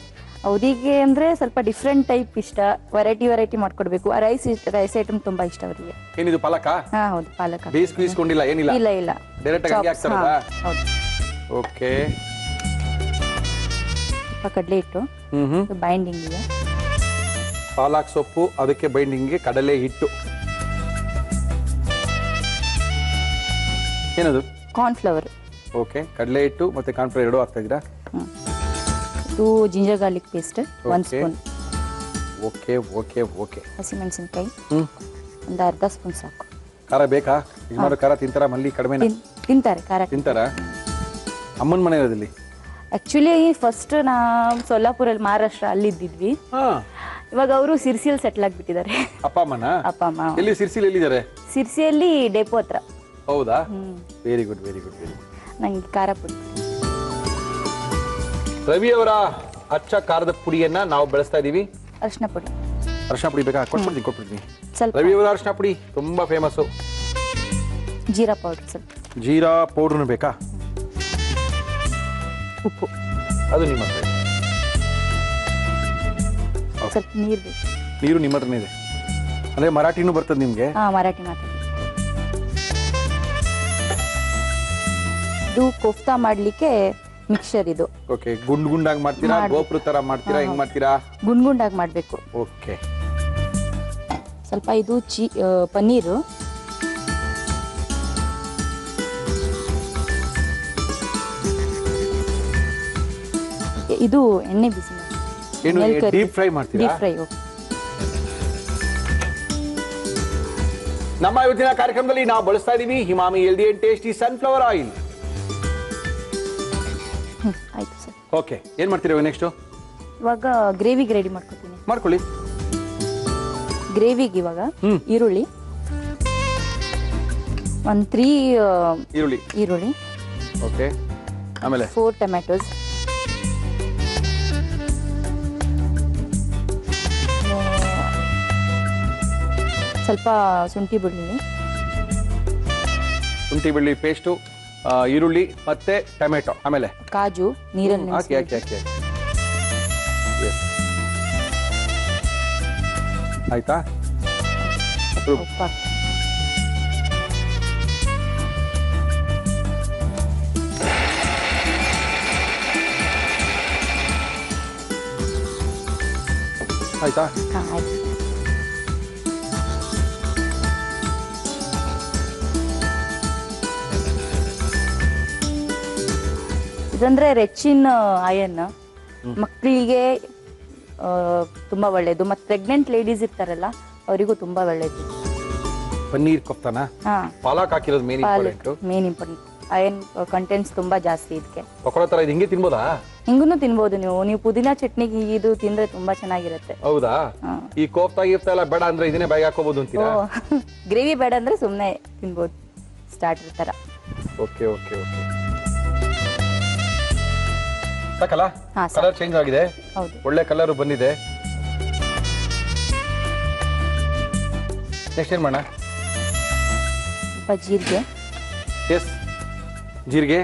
ಅವರಿಗೆ ಅಂದ್ರೆ ಸ್ವಲ್ಪ ಡಿಫ್ರೆಂಟ್ ಟೈಪ್ ಇಷ್ಟ. ವೆರೈಟಿ ಮಾಡ್ಕೊಡ್ಬೇಕು. ರೈಸ್ ಐಟಮ್ ತುಂಬಾ ಇಷ್ಟ ಅವರಿಗೆ. ಏನಿದು ಪಾಲಕ? ಹಾ, ಹೌದು, ಪಾಲಕ. ಬೇಯಿಸ್ಕೊಂಡಿಲ್ಲ ಏನಿಲ್ಲ? ಇಲ್ಲ. ಡೈರೆಕ್ಟ್ ಆಗಿ ಹಾಕ್ತಾರಲ್ಲ? ಹೌದು. ಓಕೆ. ಕಡಲೆ ಹಿಟ್ಟು ಬೈಂಡಿಂಗ್ ಇದೆ. ಪಾಲಕ್ ಸೊಪ್ಪು, ಅದಕ್ಕೆ ಬೈಂಡಿಂಗ್ಗೆ ಕಡಲೆ ಹಿಟ್ಟು. ಏನದು? ಕಾರ್ನ್ಫ್ಲವರ್. ಓಕೆ. ಕಡಲೆ ಹಿಟ್ಟು ಮತ್ತೆ ಕಾರ್ನ್ಫ್ಲವರ್ ಎರಡು ಹಾಕ್ತಾ ಇದ್ದೀರಾ? ಇದು ginger garlic paste 1 spoon. Okay. ಹಸಿಮೆಣಸಿನಕಾಯಿ ಒಂದು ಅರ್ಧ ಸ್ಪೂನ್ ಸಾಕು. ಖಾರ ಬೇಕಾ? ಯಜಮಾನರು ಖಾರ ತಿಂತಾರ? ಮಲ್ಲಿ ಕಡಿಮೆ ತಿಂತಾರೆ. ಖಾರ ತಿಂತಾರ? ಅಮ್ಮನ ಮನೆ ಇರೋದಿಲ್ಲಿ? ಆಕ್ಚುಲಿ ಫಸ್ಟ್ ನಾ ಸೊಲ್ಲಾಪುರಲ್ಲಿ, ಮಹಾರಾಷ್ಟ್ರ ಅಲ್ಲಿದ್ದಿದ್ವಿ. ಇವಾಗ ಅವರು ಸಿರ್ಸಿಯಲ್ಲಿ ಸೆಟ್ಲ್ ಆಗಿಬಿಟ್ಟಿದ್ದಾರೆ. ಅಪ್ಪ ಅಮ್ಮನ? ಅಪ್ಪ ಅಮ್ಮ ಎಲ್ಲಿ? ಸಿರ್ಸಿಲಿ ಎಲ್ಲಿದ್ದಾರೆ? ಸಿರ್ಸಿಯಲ್ಲಿ ಡೆಪೋ ಹತ್ರ. ಹೌದಾ? Very good. ನಂಗೆ ಖಾರ ಪುಡಿ. ರವಿ ಅವರ ಅಚ್ಚ ಖಾರದ ಪುಡಿಯನ್ನ ನಾವು ಬೆಳೆಸ್ತಾ ಇದೀವಿ. ಅರಿಶಿನ ಪುಡಿ ಬೇಕಾ? ಕೊಟ್ಬಿಡ್ತೀನಿ. ಸ್ವಲ್ಪ. ರವಿ ಅವರ ಅರಿಶಿನ ಪುಡಿ ತುಂಬಾ ಫೇಮಸ್. ಜೀರಾ ಪೌಡರ್ ಸ್ವಲ್ಪ. ಜೀರಾ ಪೌಡರ್ನು ಬೇಕಾ? ಉಪ್ಪು. ಅದು ನಿಮ್ಮ ಹತ್ರ? ಸ್ವಲ್ಪ ನೀರು ಬೇಕು. ನೀರು ನಿಮ್ಮ ಹತ್ರನೇ ಇದೆ ಅಂದ್ರೆ ಮರಾಠಿನೂ ಬರ್ತದೆ ನಿಮ್ಗೆ? ಹಾ, ಮರಾಠಿ ಮಾತಾಡಿ. ಇದು ಕೋಫ್ತಾ ಮಾಡ್ಲಿಕ್ಕೆ ಮಿಕ್ಸರ್ ಇದು. ಓಕೆ. ಗುಂಡಾಗಿ ಮಾಡ್ತೀರಾ? ಗೋಪುರ ತರ ಮಾಡ್ತೀರಾ? ಹೆಂಗ್ ಮಾಡ್ತೀರಾ? ಗುಂಡಾಗಿ ಮಾಡ್ಬೇಕು. ಓಕೆ. ಸ್ವಲ್ಪ ಇದು ಪನ್ನೀರು. ಇದು ಎಣ್ಣೆ ಬಿಸಿ ಡೀಪ್ ಫ್ರೈ ಮಾಡ್ತೀರಾ? Deep fry. ನಮ್ಮ ಇವತ್ತಿನ ಕಾರ್ಯಕ್ರಮದಲ್ಲಿ ನಾವು ಬಳಸ್ತಾ ಇದೀವಿ Emami healthy and tasty sunflower oil. ಆಯ್ತು ಸರ್. ಓಕೆ. ಏನ್ ಮಾಡ್ತೀರಾ ನೆಕ್ಸ್ಟ್? ಇವಾಗ ಗ್ರೇವಿಗೆ ರೆಡಿ ಮಾಡ್ಕೊತೀನಿ. ಮಾಡ್ಕೊಳ್ಳಿ. ಗ್ರೇವಿಗೆ ಇವಾಗ ಈರುಳ್ಳಿ 3 ಈರುಳ್ಳಿ, ಓಕೆ, ಆಮೇಲೆ 4 ಟೊಮೆಟೊಸ್, ಸ್ವಲ್ಪ ಶುಂಠಿ ಬೆಳ್ಳುಳ್ಳಿ, ಶುಂಠಿ ಬೆಳ್ಳಿ ಪೇಸ್ಟು, ಈರುಳ್ಳಿ ಮತ್ತೆ ಟೊಮೆಟೊ, ಆಮೇಲೆ ಕಾಜು ನೀರಲ್ಲಿ ಹಾಕಿ ಹಾಕಿ ಹಾಕಿ Yes. ಆಯ್ತಾ? ಉಪ್ಪು ಹಾಕಿ. ಆಯ್ತಾ? ಹಾಂ ಆಯ್ತು. ಇದಂದ್ರೆ ರೆಚಿನ್ ಅಯನ್ ಮಕ್ಕಳಿಗೆ ತುಂಬಾ ಒಳ್ಳೇದು, ಮತ್ತೆ ಪ್ರೆಗ್ನೆಂಟ್ ಲೇಡೀಸ್ ಇರ್ತಾರಲ್ಲ ಅವರಿಗೂ ತುಂಬಾ ಒಳ್ಳೇದು. ಪನ್ನೀರ್ ಕೊಫ್ತಾನ ಹಾ, ಪಾಲಕ್ ಹಾಕಿರೋದು main important. Main important. Iron contents ತುಂಬಾ ಜಾಸ್ತಿ ಇದಕ್ಕೆ. ಪಕೋಡ ತರ ಇದು ಹಿಂಗೆ ತಿನ್ಬೋದಾ? ಹಿಂಗೂ ತಿನ್ಬೋದು ನೀವು ಪುದೀನಾ ಚಟ್ನಿಗೆ ಇದು ತಿಂದ್ರೆ ತುಂಬಾ ಚೆನ್ನಾಗಿರುತ್ತೆ. ಹೌದಾ? ಈ ಕೋಫ್ತಾ ಗಿಫ್ತಾ ಎಲ್ಲ ಬೇಡ ಅಂದ್ರೆ ಇದನ್ನೇ ಬಾಯಿಗೆ ಹಾಕೋಬಹುದು ಅಂತೀರಾ? ಗ್ರೇವಿ ಬೇಡ ಅಂದ್ರೆ ಸುಮ್ಮನೆ ತಿನ್ಬೋದು, ಸ್ಟಾರ್ಟರ್ ತರ. ಓಕೆ ಓಕೆ ಓಕೆ, ಸಾಕಲ್ಲ? ಹಾ, ಸಾಕು. ಕಲರ್ ಚೇಂಜ್ ಆಗಿದೆ, ಹೌದು. ಒಳ್ಳೆ ಕಲರ್ ಬಂದಿದೆ. ನೆಕ್ಸ್ಟ್ ಏನ್ ಮಾಡೋಣ? ಸ್ವಲ್ಪ ಜೀರಿಗೆ, ಎಸ್, ಜೀರಿಗೆ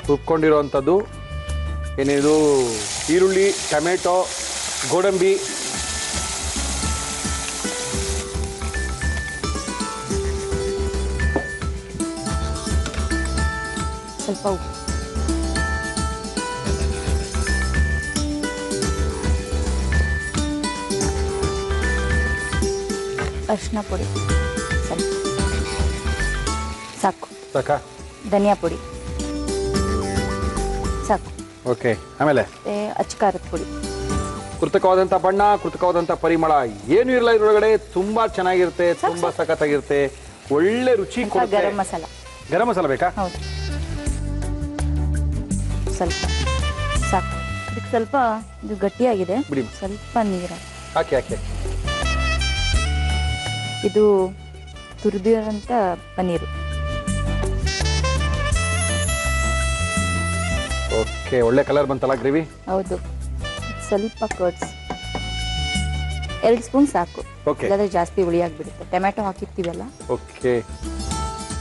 ರುಬ್ಕೊಂಡಿರೋವಂಥದ್ದು. ಏನಿದು? ಈರುಳ್ಳಿ, ಟೊಮೆಟೊ, ಗೋಡಂಬಿ, ಸ್ವಲ್ಪ ಉಪ್ಪು, ಅರಿಶಿನ ಪುಡಿ ಸ್ವಲ್ಪ, ಸಾಕು. ಸಾಕಾ? ಧನಿಯಾ ಪುಡಿ ಸಾಕು. ಓಕೆ, ಆಮೇಲೆ ಅಚ್ಕಾರದ ಪುಡಿ. ಕೃತಕವಾದಂಥ ಬಣ್ಣ, ಕೃತಕವಾದಂಥ ಪರಿಮಳ ಏನು ಇರಲ್ಲ ಇದ್ರೊಳಗಡೆ. ತುಂಬಾ ಚೆನ್ನಾಗಿರುತ್ತೆ, ತುಂಬಾ ಸಖತ್ತಾಗಿರುತ್ತೆ, ಒಳ್ಳೆ ರುಚಿ ಕೊಡುತ್ತೆ. ಗರಂ ಮಸಾಲ. ಗರಂ ಮಸಾಲ ಬೇಕಾ? ಹೌದು, ಸ್ವಲ್ಪ ಸಾಕು. ಇದಕ್ಕೆ ಸ್ವಲ್ಪ ಇದು ಗಟ್ಟಿಯಾಗಿದೆ, ಬಿಡಿ. ಸ್ವಲ್ಪ ನೀರು ಹಾಕಿ ಹಾಕಿ. ಇದು ತುರಿದಿರೋಂಥ ಪನ್ನೀರು. ಓಕೆ, ಒಳ್ಳೆ ಕಲರ್ ಬಂತಲ್ಲ ಗ್ರೇವಿ? ಹೌದು. ಸ್ವಲ್ಪ ಕರ್ಡ್ಸ್ 2 ಸ್ಪೂನ್ ಸಾಕು, Okay. ಇಲ್ಲಾಂದ್ರೆ ಜಾಸ್ತಿ ಹುಳಿ ಆಗಿಬಿಡುತ್ತೆ. ಟೊಮೆಟೊ ಹಾಕಿರ್ತೀವಲ್ಲ. ಓಕೆ,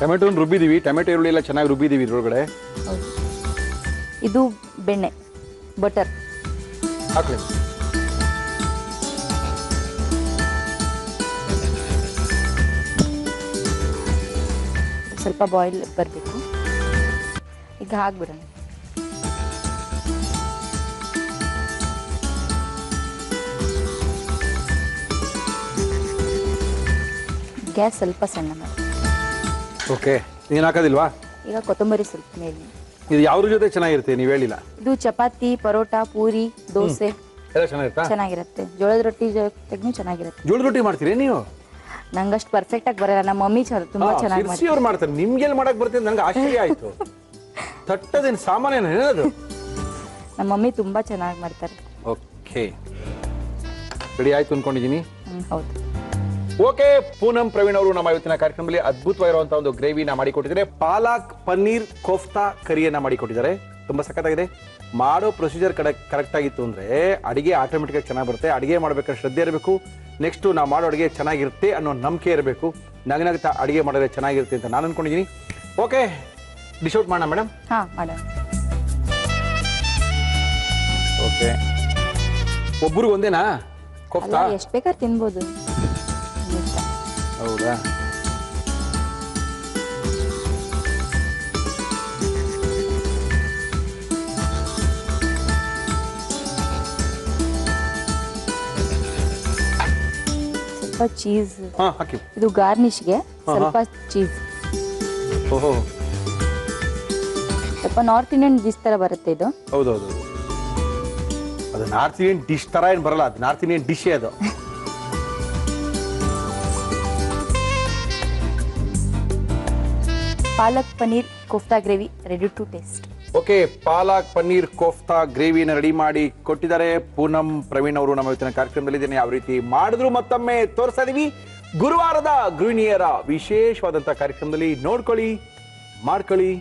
ಟೊಮೆಟೊ ರುಬ್ಬಿದೀವಿ, ಟೊಮೆಟೊ ಈರುಳ್ಳಿ ಎಲ್ಲ ಚೆನ್ನಾಗಿ ರುಬ್ಬಿದೀವಿ ಇದ್ರೊಳಗಡೆ. ಹೌದು. ಇದು ಬೆಣ್ಣೆ, ಬಟರ್ ಹಾಕ್ಲಿ. ಸ್ವಲ್ಪ ಬಾಯ್ಲ್ ಬರಬೇಕು. ಈಗ ಹಾಕ್ಬಿಡೋಣ. ಗ್ಯಾಸ್ ಸ್ವಲ್ಪ ಸಣ್ಣ ಮಾಡಿ. ಓಕೆ, ಏನು ಹಾಕೋದಿಲ್ವಾ? ಈಗ ಕೊತ್ತಂಬರಿ ಸ್ವಲ್ಪ ಮೇಲೆ. ಇದು ಯಾವ್ದ್ರ ಜೊತೆ ಚೆನ್ನಾಗಿರುತ್ತೆ ನೀವು ಹೇಳಿಲ್ಲ? ಇದು ಚಪಾತಿ, ಪರೋಟ, ಪೂರಿ, ದೋಸೆ ಎಲ್ಲ ಚೆನ್ನಾಗಿರುತ್ತಾ? ಚೆನ್ನಾಗಿರುತ್ತೆ. ಜೋಳದ ರೊಟ್ಟಿ ಜೊತೆಗೂ ಚೆನ್ನಾಗಿರುತ್ತೆ. ಜೋಳದ ರೊಟ್ಟಿ ಮಾಡ್ತೀರಿ ನೀವು? ನಂಗಷ್ಟು ಪರ್ಫೆಕ್ಟ್ ಆಗಿ ಬರಲ್ಲ, ನಮ್ಮ ಮಮ್ಮಿ ತುಂಬಾ ಚೆನ್ನಾಗಿ ಶಿರ್ಸಿ ಅವ್ರು ಮಾಡ್ತಾರೆ. ನಿಮ್ಗೆಲ್ಲಿ ಮಾಡಕ್ ಬರ್ತದೆ? ನಂಗೆ ಆಶ್ಚರ್ಯ ಆಯ್ತು. ತಟ್ಟದೇನು ಸಾಮಾನ್ಯ ಹೇಳೋದು? ನಮ್ಮ ಮಮ್ಮಿ ತುಂಬಾ ಚೆನ್ನಾಗಿ ಮಾಡ್ತಾರೆ. ಓಕೆ, ರೆಡಿ ಆಯ್ತು ಅನ್ಕೊಂಡಿದ್ದೀನಿ. ಹೌದು. ಓಕೆ, ಪೂನಂ ಪ್ರವೀಣ್ ಅವರು ನಮ್ಮ ಇವತ್ತಿನ ಕಾರ್ಯಕ್ರಮದಲ್ಲಿ ಅದ್ಭುತವಾಗಿರುವಂತಹ ಒಂದು ಗ್ರೇವಿನ ಮಾಡಿಕೊಟ್ಟಿದ್ದಾರೆ. ಪಾಲಕ್ ಪನ್ನೀರ್ ಕೋಫ್ತಾ ಕರಿಯನ್ನ ಮಾಡಿಕೊಟ್ಟಿದ್ದಾರೆ. ತುಂಬಾ ಸಖತ್ತಾಗಿದೆ. ಮಾಡೋ ಪ್ರೊಸೀಜರ್ ಕರೆಕ್ಟ್ ಆಗಿತ್ತು ಅಂದ್ರೆ ಅಡಿಗೆ ಆಟೋಮೆಟಿಕ್ ಆಗಿ ಚೆನ್ನಾಗಿ ಬರುತ್ತೆ. ಅಡಿಗೆ ಮಾಡ್ಬೇಕಾದ್ರೆ ಶ್ರದ್ಧೆ ಇರಬೇಕು. ನೆಕ್ಸ್ಟ್ ನಾವು ಮಾಡೋ ಅಡಿಗೆ ಚೆನ್ನಾಗಿರುತ್ತೆ ಅನ್ನೋ ನಂಬಿಕೆ ಇರಬೇಕು. ನಗನಗ್ತಾ ಅಡಿಗೆ ಮಾಡಿದ್ರೆ ಚೆನ್ನಾಗಿರುತ್ತೆ ಅಂತ ನಾನು ಅನ್ಕೊಂಡಿದ್ದೀನಿ. ಓಕೆ, ಡಿಶ್ ಔಟ್ ಮಾಡೋಣ ಮೇಡಮ್? ಹಾ, ಮಾಡೋಣ. ಓಕೆ, ಒಬ್ಬರಿಗೆ ಒಂದೇನಾ ಕೋಫ್ತಾ? ಎಷ್ಟು ಬೇಕಾದ್ರೆ ತಿನ್ಬೋದು. ಹೌದಾ? ಸ್ವಲ್ಪ ಚೀಸ್. ಹಾ, ಹಾಕಿ. ಇದು ಗಾರ್ನಿಶ್ಗೆ ಸ್ವಲ್ಪ ಚೀಸ್. ಓಹೋ, ಸ್ವಲ್ಪ ನಾರ್ತ್ ಇಂಡಿಯನ್ ಡಿಶ್ ತರ ಬರುತ್ತೆ ಇದು. ಹೌದೌದು. ಅದು ನಾರ್ತ್ ಇಂಡಿಯನ್ ಡಿಶ್ ತರ ಏನು ಬರಲ್ಲ, ಅದು ನಾರ್ತ್ ಇಂಡಿಯನ್ ಡಿಶೇ ಅದು. Palak paneer kofta gravy ready to taste. Okay, palak paneer kofta ಗ್ರೇವಿನ ರೆಡಿ ಮಾಡಿ ಕೊಟ್ಟಿದ್ದಾರೆ ಪೂನಂ ಪ್ರವೀಣ್ ಅವರು ನಮ್ಮ ಇವತ್ತಿನ ಕಾರ್ಯಕ್ರಮದಲ್ಲಿ. ಇದನ್ನು ಯಾವ ರೀತಿ ಮಾಡಿದ್ರು ಮತ್ತೊಮ್ಮೆ ತೋರಿಸ್ತಾ ಇದೀವಿ. ಗುರುವಾರದ ಗೃಹಿಣಿಯರ ವಿಶೇಷವಾದಂಥ ಕಾರ್ಯಕ್ರಮದಲ್ಲಿ ನೋಡ್ಕೊಳ್ಳಿ, ಮಾಡ್ಕೊಳ್ಳಿ,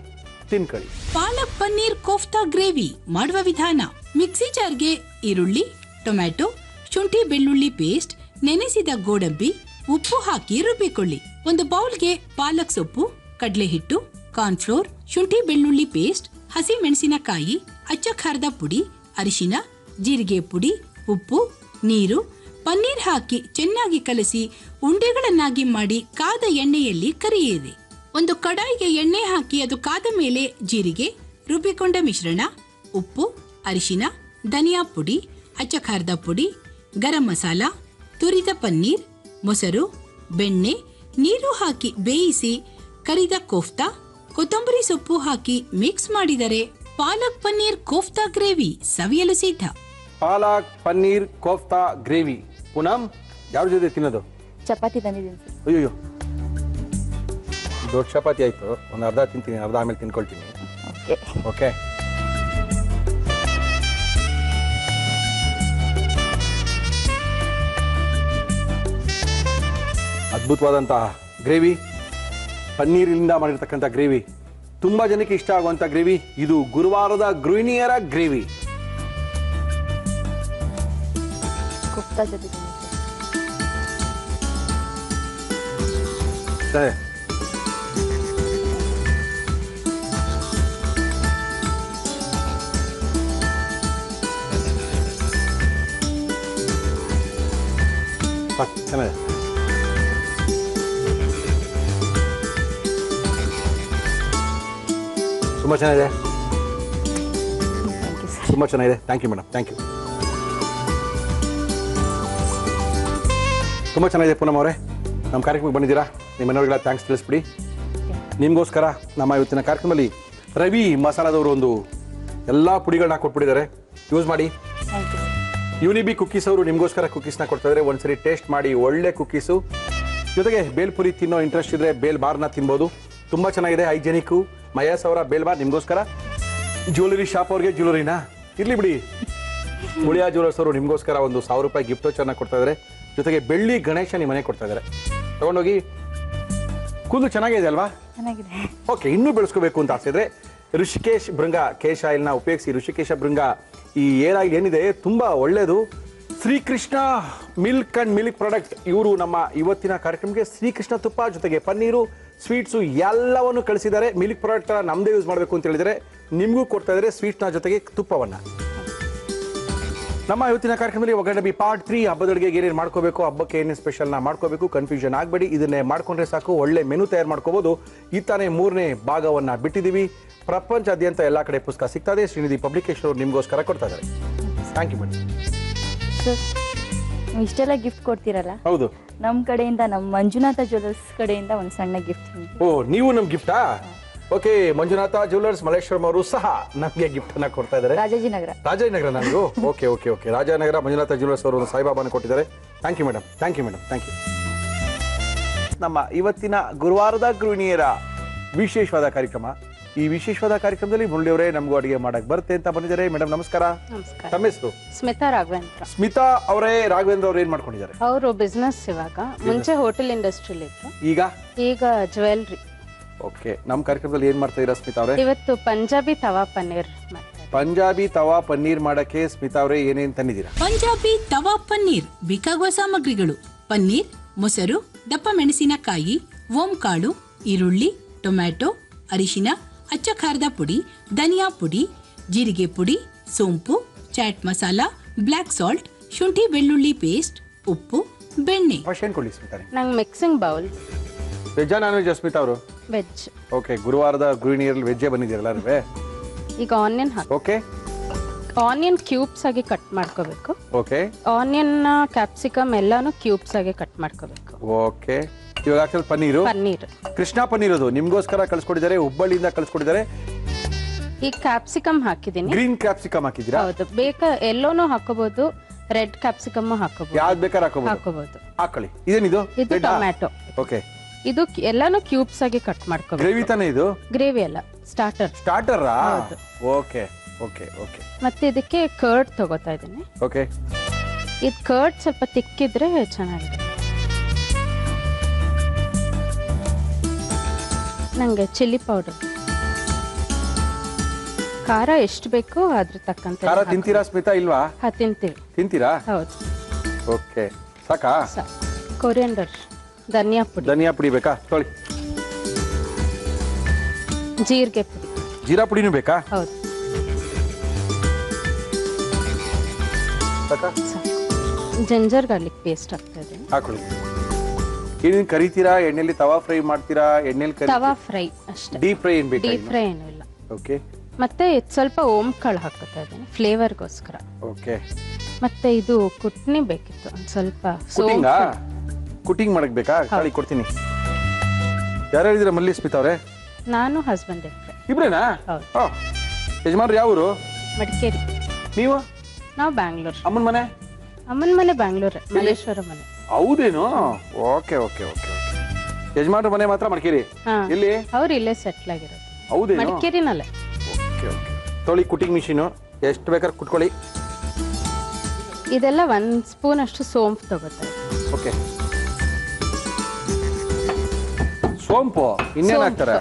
ತಿನ್ಕೊಳ್ಳಿ. ಪಾಲಕ್ ಪನ್ನೀರ್ ಕೋಫ್ತಾ ಗ್ರೇವಿ ಮಾಡುವ ವಿಧಾನ. ಮಿಕ್ಸಿ ಜಾರ್ಗೆ ಈರುಳ್ಳಿ, ಟೊಮ್ಯಾಟೊ, ಶುಂಠಿ ಬೆಳ್ಳುಳ್ಳಿ ಪೇಸ್ಟ್, ನೆನೆಸಿದ ಗೋಡಂಬಿ, ಉಪ್ಪು ಹಾಕಿ ರುಬ್ಬಿಕೊಳ್ಳಿ. ಒಂದು ಬೌಲ್ಗೆ ಪಾಲಕ್ ಸೊಪ್ಪು, ಕಡಲೆ ಹಿಟ್ಟು, ಕಾರ್ನ್ಫ್ಲೋರ್, ಶುಂಠಿ ಬೆಳ್ಳುಳ್ಳಿ ಪೇಸ್ಟ್, ಹಸಿ ಮೆಣಸಿನಕಾಯಿ, ಅಚ್ಚ ಖಾರದ ಪುಡಿ, ಅರಿಶಿನ, ಜೀರಿಗೆ ಪುಡಿ, ಉಪ್ಪು, ನೀರು, ಪನ್ನೀರ್ ಹಾಕಿ ಚೆನ್ನಾಗಿ ಕಲಸಿ ಉಂಡೆಗಳನ್ನಾಗಿ ಮಾಡಿ ಕಾದ ಎಣ್ಣೆಯಲ್ಲಿ ಕರಿಯಿರಿ. ಒಂದು ಕಡಾಯಿಗೆ ಎಣ್ಣೆ ಹಾಕಿ ಅದು ಕಾದ ಮೇಲೆ ಜೀರಿಗೆ, ರುಬ್ಬಿಕೊಂಡ ಮಿಶ್ರಣ, ಉಪ್ಪು, ಅರಿಶಿನ, ಧನಿಯಾ ಪುಡಿ, ಅಚ್ಚ ಖಾರದ ಪುಡಿ, ಗರಂ ಮಸಾಲ, ತುರಿದ ಪನ್ನೀರ್, ಮೊಸರು, ಬೆಣ್ಣೆ, ನೀರು ಹಾಕಿ ಬೇಯಿಸಿ ಕರಿದ ಕೋಫ್ತಾ, ಕೊತ್ತಂಬರಿ ಸೊಪ್ಪು ಹಾಕಿ ಮಿಕ್ಸ್ ಮಾಡಿದರೆ ಪಾಲಕ್ ಪನ್ನೀರ್ ಕೋಫ್ತಾ ಗ್ರೇವಿ ಸವಿಯಲು ಸಿದ್ಧ. ಪಾಲಕ್ ಪನ್ನೀರ್ ಕೋಫ್ತಾ ಗ್ರೇವಿ. ಪೂನಂ, ಯಾವ ಜೊತೆ ತಿನ್ನೋದು? ಚಪಾತಿ ತಂದಿದ್ದೀನಿ ಸರ್. ಅಯ್ಯೋ, ದೊಡ್ಡ ಚಪಾತಿ ಆಯ್ತು. ಒಂದು ಅರ್ಧ ತಿಂತೀನಿ, ಅರ್ಧ ಆಮೇಲೆ ತಿನ್ಕೊಳ್ತೀನಿ. ಓಕೆ. ಓಕೆ. ಅದ್ಭುತವಾದಂತಹ ಗ್ರೇವಿ, ಪನ್ನೀರಿನಿಂದ ಮಾಡಿರ್ತಕ್ಕಂಥ ಗ್ರೇವಿ, ತುಂಬಾ ಜನಕ್ಕೆ ಇಷ್ಟ ಆಗುವಂಥ ಗ್ರೇವಿ. ಇದು ಗುರುವಾರದ ಗೃಹಿಣಿಯರ ಗ್ರೇವಿ. ಕುಫ್ತಾ ಜೊತೆ ಸರಿ, ಚೆನ್ನಾಗಿದೆ. ತುಂಬ ಚೆನ್ನಾಗಿದೆ, ತುಂಬ ಚೆನ್ನಾಗಿದೆ. Thank you madam, thank you. ತುಂಬ ಚೆನ್ನಾಗಿದೆ ಪೂನಮ್ ಅವರೇ. ನಮ್ಮ ಕಾರ್ಯಕ್ರಮಕ್ಕೆ ಬಂದಿದ್ದೀರಾ, ನಿಮ್ಮ ಮನೆಯವರಿಗೆಲ್ಲ ಥ್ಯಾಂಕ್ಸ್ ತಿಳಿಸ್ಬಿಡಿ. ನಿಮಗೋಸ್ಕರ ನಮ್ಮ ಇವತ್ತಿನ ಕಾರ್ಯಕ್ರಮದಲ್ಲಿ ರವಿ ಮಸಾಲದವರು ಒಂದು ಎಲ್ಲ ಪುಡಿಗಳನ್ನ ಕೊಟ್ಬಿಟ್ಟಿದ್ದಾರೆ, ಯೂಸ್ ಮಾಡಿ. ಯುನಿಬಿ ಕುಕ್ಕೀಸ್ ಅವರು ನಿಮಗೋಸ್ಕರ ಕುಕ್ಕೀಸ್ನ ಕೊಡ್ತಾ ಇದ್ದಾರೆ. ಒಂದ್ಸರಿ ಟೇಸ್ಟ್ ಮಾಡಿ, ಒಳ್ಳೆ ಕುಕ್ಕೀಸು. ಜೊತೆಗೆ ಬೇಲ್ಪುರಿ ತಿನ್ನೋ ಇಂಟ್ರೆಸ್ಟ್ ಇದ್ದರೆ ಬೇಲ್ ಬಾರ್ನ ತಿನ್ಬೋದು, ತುಂಬ ಚೆನ್ನಾಗಿದೆ, ಹೈಜೆನಿಕ್ಕು. ಮಯಾಸ್ ಅವರ ಬೇಲ್ ಬಾರ್ ನಿಮಗೋಸ್ಕರ. ಜ್ಯುವೆಲರಿ ಶಾಪ್ ಅವ್ರಿಗೆ ಜ್ಯುವೆಲರಿನಾ ಇರಲಿ ಬಿಡಿ, ಮುಳಿಯಾ ಜ್ಯುವೆಲರ್ಸ್ ಅವರು ನಿಮಗೋಸ್ಕರ ಒಂದು 1000 ರೂಪಾಯಿ ಗಿಫ್ಟ್ ವೋಚರ್ನ ಕೊಡ್ತಾ ಇದ್ದಾರೆ. ಜೊತೆಗೆ ಬೆಳ್ಳಿ ಗಣೇಶ ನಿಮ್ಮ ಮನೆಗೆ ಕೊಡ್ತಾ ಇದ್ದಾರೆ, ತಗೊಂಡೋಗಿ. ಕೂದಲು ಚೆನ್ನಾಗಿದೆ ಅಲ್ವಾ? ಚೆನ್ನಾಗಿದೆ. ಓಕೆ, ಇನ್ನೂ ಬೆಳೆಸ್ಕೋಬೇಕು ಅಂತ ಆಸೆ ಋಷಿಕೇಶ್ ಭೃಂಗ ಕೇಶ ಆಯಿಲ್ನ ಉಪಯೋಗಿಸಿ. ಋಷಿಕೇಶ ಭೃಂಗ ಈ ಏರ್ ಆಯಿಲ್ ಏನಿದೆ ತುಂಬ ಒಳ್ಳೆಯದು. Srikrishna milk and milk product ಇವರು ನಮ್ಮ ಇವತ್ತಿನ ಕಾರ್ಯಕ್ರಮಕ್ಕೆ ಶ್ರೀಕೃಷ್ಣ ತುಪ್ಪ ಜೊತೆಗೆ ಪನ್ನೀರು, ಸ್ವೀಟ್ಸು ಎಲ್ಲವನ್ನು ಕಳಿಸಿದ್ದಾರೆ. ಮಿಲ್ಕ್ ಪ್ರಾಡಕ್ಟ್ ನಮ್ಮದೇ ಯೂಸ್ ಮಾಡಬೇಕು ಅಂತ ಹೇಳಿದರೆ ನಿಮಗೂ ಕೊಡ್ತಾ ಇದ್ದಾರೆ ಸ್ವೀಟ್ನ ಜೊತೆಗೆ ತುಪ್ಪವನ್ನು. ನಮ್ಮ ಇವತ್ತಿನ ಕಾರ್ಯಕ್ರಮದಲ್ಲಿ ಒಗ್ಗರಣೆ ಬಿ ಪಾರ್ಟ್ 3. ಹಬ್ಬದ ಅಡುಗೆಗೆ ಏನೇನು ಮಾಡ್ಕೋಬೇಕು, ಹಬ್ಬಕ್ಕೆ ಏನೇನು ಸ್ಪೆಷಲ್ನ ಮಾಡ್ಕೋಬೇಕು, ಕನ್ಫ್ಯೂಷನ್ ಆಗಬೇಡಿ. ಇದನ್ನೇ ಮಾಡ್ಕೊಂಡ್ರೆ ಸಾಕು, ಒಳ್ಳೆ ಮೆನು ತಯಾರು ಮಾಡ್ಕೋಬೋದು. ಈ ತಾನೇ 3ನೇ ಭಾಗವನ್ನು ಬಿಟ್ಟಿದ್ದೀವಿ. ಪ್ರಪಂಚಾದ್ಯಂತ ಎಲ್ಲ ಕಡೆ ಪುಸ್ತಕ ಸಿಗ್ತದೆ. ಶ್ರೀನಿಧಿ ಪಬ್ಲಿಕೇಶನ್ ಅವರು ನಿಮಗೋಸ್ಕರ ಕೊಡ್ತಾ ಇದ್ದಾರೆ. Thank you madam. ಸರ್, ನೀವು ಇಷ್ಟೆಲ್ಲ ಗಿಫ್ಟ್ ಕೊಡ್ತೀರಲ್ಲ, ಹೌದು, ನಮ್ಮ ಕಡೆಯಿಂದ, ನಮ್ಮ ಮಂಜುನಾಥ ಜ್ಯುವೆಲರ್ಸ್ ಕಡೆಯಿಂದ ಒಂದು ಸಣ್ಣ ಗಿಫ್ಟ್. ಓ, ನೀವು ನಮ್ಮ ಗಿಫ್ಟಾ? ಓಕೆ, ಮಂಜುನಾಥ ಜ್ಯುವೆಲರ್ಸ್ ಮಲ್ಲೇಶ್ವರಂ ಅವರು ಸಹ ನಮಗೆ ಗಿಫ್ಟ್ ಅನ್ನ ಕೊಡ್ತಾ ಇದ್ದಾರೆ. ರಾಜಾಜಿನಗರ ನನಗೂ. Okay okay okay, Rajanagar Manjunatha jewellers ಅವರು ಸಾಯಿಬಾಬಾನ ಕೊಟ್ಟಿದ್ದಾರೆ. Thank you madam, thank you madam, thank you. ನಮ್ಮ ಇವತ್ತಿನ ಗುರುವಾರದ ಗೃಹಿಣಿಯರ ವಿಶೇಷವಾದ ಕಾರ್ಯಕ್ರಮ. ಈ ವಿಶೇಷವಾದ ಕಾರ್ಯಕ್ರಮದಲ್ಲಿ ಮುರಳಿಯವರೇ ನಮಗೂ ಅಡುಗೆ ಮಾಡಕ್ ಬರುತ್ತೆ ಅಂತ ಬಂದಿದ್ದಾರೆ. ಮೇಡಮ್ ನಮಸ್ಕಾರ. ತಮ್ಮ ಹೆಸರು? ಸ್ಮಿತಾ ರಾಘವೇಂದ್ರ. ಸ್ಮಿತಾ ಅವರೇ, ರಾಘವೇಂದ್ರ ಅವ್ರು ಏನ್ ಮಾಡ್ಕೊಂಡಿದ್ದಾರೆ? ಅವರು ಬಿಸ್ನೆಸ್ ಇವಾಗ, ಮುಂಚೆ ಹೋಟೆಲ್ ಇಂಡಸ್ಟ್ರಿಯಲ್ಲಿ ಇದ್ರು, ಈಗ ಜ್ಯುವೆಲ್ರಿ. ಓಕೆ, ನಮ್ಮ ಕಾರ್ಯಕ್ರಮದಲ್ಲಿ ಏನ್ ಮಾಡ್ತಾ ಇದ್ದೀರಾ ಸ್ಮಿತಾ ಅವರೇ? ಇವತ್ತು ಪಂಜಾಬಿ ತವಾ ಪನ್ನೀರ್. ಪಂಜಾಬಿ ತವಾ ಪನ್ನೀರ್ ಮಾಡಕ್ಕೆ ಸ್ಮಿತಾ ಅವರೇ ಏನೇನ್ ತಂದಿದ್ದೀರಾ? ಪಂಜಾಬಿ ತವಾ ಪನ್ನೀರ್ ಬೇಕಾಗುವ ಸಾಮಗ್ರಿಗಳು: ಪನ್ನೀರ್, ಮೊಸರು, ದಪ್ಪ ಮೆಣಸಿನಕಾಯಿ, ಓಂಕಾಳು, ಈರುಳ್ಳಿ, ಟೊಮ್ಯಾಟೊ, ಅರಿಶಿನ, ಅಚ್ಚ ಖಾರದ ಪುಡಿ, ಧನಿಯಾ ಪುಡಿ, ಜೀರಿಗೆ ಪುಡಿ, ಸೋಂಪು, ಚಾಟ್ ಮಸಾಲ, ಬ್ಲ್ಯಾಕ್ ಸಾಲ್ಟ್, ಶುಂಠಿ ಬೆಳ್ಳುಳ್ಳಿ ಪೇಸ್ಟ್, ಉಪ್ಪು, ಬೆಣ್ಣೆ. ನಂಗೆ ಮಿಕ್ಸಿಂಗ್ ಬೌಲ್. ವೆಜ್ಜಾ ನಾನ್ ವೆಜ್ ಸ್ಮಿತಾ ಅವರು? ವೆಜ್. ಓಕೆ, ಗುರುವಾರದ ಗೃಹಿಣಿಯರಲ್ಲಿ ವೆಜ್ಜೇ ಬಂದಿದ್ದೀರಲ್ಲ ನೀವೇ? ಈಗ ಆನಿಯನ್ ಹಾಕಿ. ಓಕೆ, ಆನಿಯನ್ ಕ್ಯೂಬ್ಸ್ ಆಗಿ ಕಟ್ ಮಾಡ್ಕೋಬೇಕು. ಓಕೆ, ಆನಿಯನ್, ಕ್ಯಾಪ್ಸಿಕಮ್ ಎಲ್ಲಾನು ಕ್ಯೂಬ್ಸ್ ಆಗಿ ಕಟ್ ಮಾಡ್ಕೋಬೇಕು. ಓಕೆ, ಇವಾಗ ಆಕ್ಚುಲಿ ಪನ್ನೀರು, ಕೃಷ್ಣ ಪನ್ನೀರ್ ಅದು ನಿಮ್ಗೋಸ್ಕರ ಕಳ್ಸಿಕೊಟ್ಟಿದ್ದಾರೆ, ಹುಬ್ಬಳ್ಳಿಯಿಂದ ಕಳ್ಸಿಕೊಟ್ಟಿದ್ದಾರೆ. ಈಗ ಕ್ಯಾಪ್ಸಿಕಮ್ ಹಾಕಿದೀನಿ. ಗ್ರೀನ್ ಕ್ಯಾಪ್ಸಿಕಮ್ ಹಾಕಿದ್ದೀರಾ? ಹೌದು, ಬೇಕಾ ಎಲ್ಲೋನು ಹಾಕೋಬಹುದು, ರೆಡ್ ಕ್ಯಾಪ್ಸಿಕಮ್ ಹಾಕೋಬಹುದು, ಯಾವ್ದು ಬೇಕಾದ್ರೆ ಹಾಕೋಬಹುದು. ಹಾಕೊಳ್ಳಿ. ಇದೇನಿದು? ಇದು ಟೊಮ್ಯಾಟೊ. ಓಕೆ, ಇದು ಎಲ್ಲಾನು ಕ್ಯೂಬ್ಸ್ ಆಗಿ ಕಟ್ ಮಾಡ್ಕೋಬೇಕು. ಗ್ರೇವಿ ತಾನೇ ಇದು? ಗ್ರೇವಿ ಅಲ್ಲ, ಸ್ಟಾರ್ಟರ್. Okay okay okay. ಮತ್ತೆ ಇದಕ್ಕೆ ಕರ್ಡ್ ತಗೋತಾ ಇದ್ದೀನಿ. ಓಕೆ, ಇದು ಕರ್ಡ್ ಸ್ವಲ್ಪ ತಿಕ್ಕಿದ್ರೆ ಚೆನ್ನಾಗಿದೆ. ನಂಗೆ ಚಿಲ್ಲಿ ಪೌಡರ್. ಖಾರ ಎಷ್ಟು ಬೇಕೋ ಅದ್ರ ತಕ್ಕಂತೆ. ಖಾರ ತಿಂತೀರಾ ಸ್ಮಿತಾ ಇಲ್ವಾ? ತಿಂತೀವಿ. ತಿಂತೀರಾ? ಹೌದು. ಓಕೆ, ಸಾಕಾ? ಕೊರಿಯಂಡರ್, ಧನಿಯಾ ಪುಡಿ. ಧನಿಯಾ ಪುಡಿ ಬೇಕಾ? ತೊಳಿ. ಜೀರಿಗೆ ಪುಡಿ. ಜೀರಾ ಪುಡಿನೂ ಬೇಕಾ? ಹೌದು. ಸಾಕಾ? ಜಿಂಜರ್ ಗಾರ್ಲಿಕ್ ಪೇಸ್ಟ್ ಆಗ್ತಾ ಇದೆ. ಹಾಕೊಳ್ಳಿ. ಏನೇನು ಕರಿತೀರಾ? ಎಣ್ಣೆಲಿ ತವಾ ಫ್ರೈ ಮಾಡ್ತೀರಾ? ಎಣ್ಣೆಲಿ ತವಾ ಫ್ರೈ ಅಷ್ಟೇ. ಡೀಪ್ ಫ್ರೈ ಏನು ಬೇಕಾ? ಡೀಪ್ ಫ್ರೈ ಏನೂ ಇಲ್ಲ. ಓಕೆ. ಮತ್ತೆ ಸ್ವಲ್ಪ ಓಂಕಾಳು ಹಾಕೋತಾ ಇದ್ದೀನಿ ಫ್ಲೇವರ್ಗೋಸ್ಕರ. ಓಕೆ. ಮತ್ತೆ ಇದು ಕುಟ್ನಿ ಬೇಕಿತ್ತು ಒಂದು ಸ್ವಲ್ಪ. ಕುಟಿಂಗಾ? ಕುಟಿಂಗ್ ಮಾಡಕ್ ಬೇಕಾ? ಕಾಳಿ ಕೊಡ್ತೀನಿ. ಯಾರ್ಯಾರು ಇದ್ದೀರಾ ಮಲ್ಲಿ ಸ್ಮಿತಾ ಅವರೇ? ನಾನು ಹಸ್ಬೆಂಡ್ ಇಬ್ರೇನಾ? ಹೌದು. ಯಜಮಾನ್ರು ಯಾವ ಊರು? ಮಡಿಕೇರಿ. ನೀವು? ನಾವು ಬ್ಯಾಂಗ್ಳೂರ್. ಅಮ್ಮನ ಮನೆ? ಅಮ್ಮನ ಮನೆ ಬ್ಯಾಂಗ್ಳೂರ್, ಮಲ್ಲೇಶ್ವರ ಮನೆ. ಹೌದೇನು? Okay okay okay. ಯಜಮಾನ್ರ ಮನೆ ಮಾತ್ರ ಮಡಿಕೇರಿ? ಎಲ್ಲಿ? ಅವ್ರು ಇಲ್ಲೇ ಸೆಟ್ಲ್ ಆಗಿರೋದು. ಹೌದೇನು? ಮಡಿಕೇರಿನಲ್ಲೇ. Okay okay. ತೊಳಿ ಕುಟಿಂಗ್ ಮಿಷಿನು ಎಷ್ಟು ಬೇಕಾದ್ರೆ ಕುಟ್ಕೊಳ್ಳಿ. ಇದೆಲ್ಲ 1 ಸ್ಪೂನ್ ಅಷ್ಟು ಸೋಂಪು ತಗೋತಾರೆ. ಓಕೆ. ಸೋಂಪು ಇನ್ನೇನು ಹಾಕ್ತಾರೆ?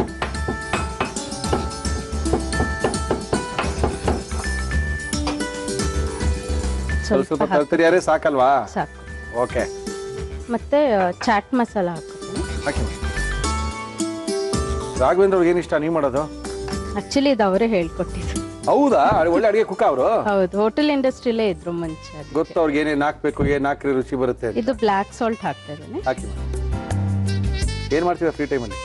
ಸ್ವಲ್ಪ ತರ್ತೀರಿ ಸಾಕಲ್ವಾ? ಸಾಕು. ಓಕೆ. ಮತ್ತೆ ಚಾಟ್ ಮಸಾಲ ಹಾಕ್ತೀನಿ. ಹಾಕಿ. ರಾಘವೇಂದ್ರ ಅವ್ರಿಗೆ ಏನು ಇಷ್ಟ ನೀವು ಮಾಡೋದು? ಆಕ್ಚುಲಿ ಇದು ಅವರೇ ಹೇಳ್ಕೊಟ್ಟಿದ್ರು. ಹೌದಾ? ಒಳ್ಳೆ ಅಡಿಗೆ ಕುಕ್ಕ ಅವರು? ಹೌದು, ಹೋಟೆಲ್ ಇಂಡಸ್ಟ್ರಿಲೇ ಇದ್ರು ಮುಂಚೆ. ಗೊತ್ತು ಅವ್ರಿಗೆ ಏನೇನು ಹಾಕ್ಬೇಕು, ಏನ್ ಹಾಕ್ರಿ ರುಚಿ ಬರುತ್ತೆ. ಇದು ಬ್ಲ್ಯಾಕ್ ಸಾಲ್ಟ್ ಹಾಕ್ತಾ ಇದ್ದೀನಿ. ಹಾಕಿ. ಏನ್ ಮಾಡ್ತೀರಾ ಫ್ರೀ ಟೈಮಲ್ಲಿ?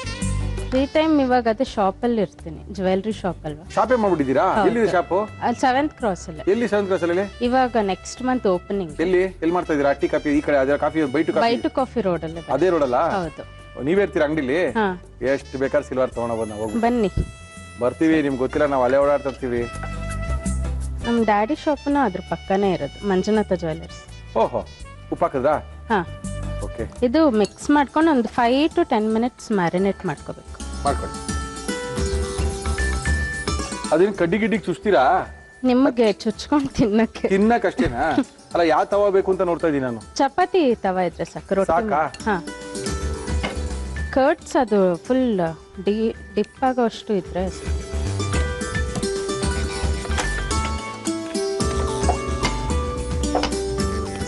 ಫ್ರೀ ಟೈಮ್ ಇವಾಗ ಅದೇ ಶಾಪಲ್ಲಿ ಇರ್ತೀನಿ, ಜ್ಯುವೆಲ್ರಿ ಶಾಪ್ ಅಲ್ವಾ. ಶಾಪೇ ಮಾಡ್ಬಿಟ್ಟಿದ್ದೀರಾ? ಎಲ್ಲಿದೆ ಶಾಪು? 7th ಕ್ರಾಸ್ ಅಲ್ಲಿ. ಎಲ್ಲಿ 7th ಕ್ರಾಸ್ ಅಲ್ಲಿ? ಇವಾಗ ನೆಕ್ಸ್ಟ್ ಮಂತ್ ಓಪನಿಂಗ್. ಎಲ್ಲಿ ಮಾಡ್ತಾ ಇದ್ದೀರಾ? ಟೀ ಕಾಫಿ ಈ ಕಡೆ ಅದೇ ಕಾಫಿ ಬೈಟು ಕಾಫಿ ರೋಡ್ ಅಲ್ಲಿ. ಅದೇ ರೋಡ್ ಅಲ್ಲ? ಹೌದು. ನೀವೇ ಇರ್ತೀರಾ ಅಂಗಡಿಲಿ? ಹಾ. ಎಷ್ಟು ಬೇಕಾದ್ರೆ ಸಿಲ್ವರ್ ತಗೊಂಡು ಬಂದ ಹೋಗಿ. ಬನ್ನಿ. ಬರ್ತೀವಿ, ನಿಮ್ಗೆ ಗೊತ್ತಿಲ್ಲ ನಾವು ಅಲೆ ಓಡಾಡ್ತಾ ಇರ್ತೀವಿ. ನಮ್ಮ ಡ್ಯಾಡಿ ಶಾಪ್ನು ಅದ್ರ ಪಕ್ಕನೇ ಇರೋದು, ಮಂಜುನಾಥ ಜ್ಯುವೆಲ್ಲರ್ಸ್. ಓಹೋ, ಉಪ್ಪು ಹಾಕಿದ್ರಾ? ಹಾ. ಓಕೆ. ಇದು ಮಿಕ್ಸ್ ಮಾಡ್ಕೊಂಡು ಒಂದು 5 to 10 ಮಿನಿಟ್ಸ್ ಮ್ಯಾರಿನೇಟ್ ಮಾಡ್ಕೋಬೇಕು. ಮಾಡ್ಕೊಳ್ಳಿ. ಅದೇನು ಕಡ್ಡಿ ಗಿಡ್ಡಿಗೆ ಚುಚ್ತೀರಾ? ನಿಮಗೆ ಚುಚ್ಕೊಂಡು ತಿನ್ನಕ್ಕಷ್ಟೇನಾ? ಅಲ್ಲ, ಯಾವ ತವ ಬೇಕು ಅಂತ ನೋಡ್ತಾ ಇದ್ದೀನಿ ನಾನು. ಚಪಾತಿ ತವ ಇದ್ರೆ ಸಾಕು. ರೊಟ್ಟಿ. ಸಾಕಾ? ಹಾ. ಕರ್ಡ್ಸ್ ಅದು ಫುಲ್ ಡಿಪ್ ಆಗೋಷ್ಟು ಇದ್ರೆ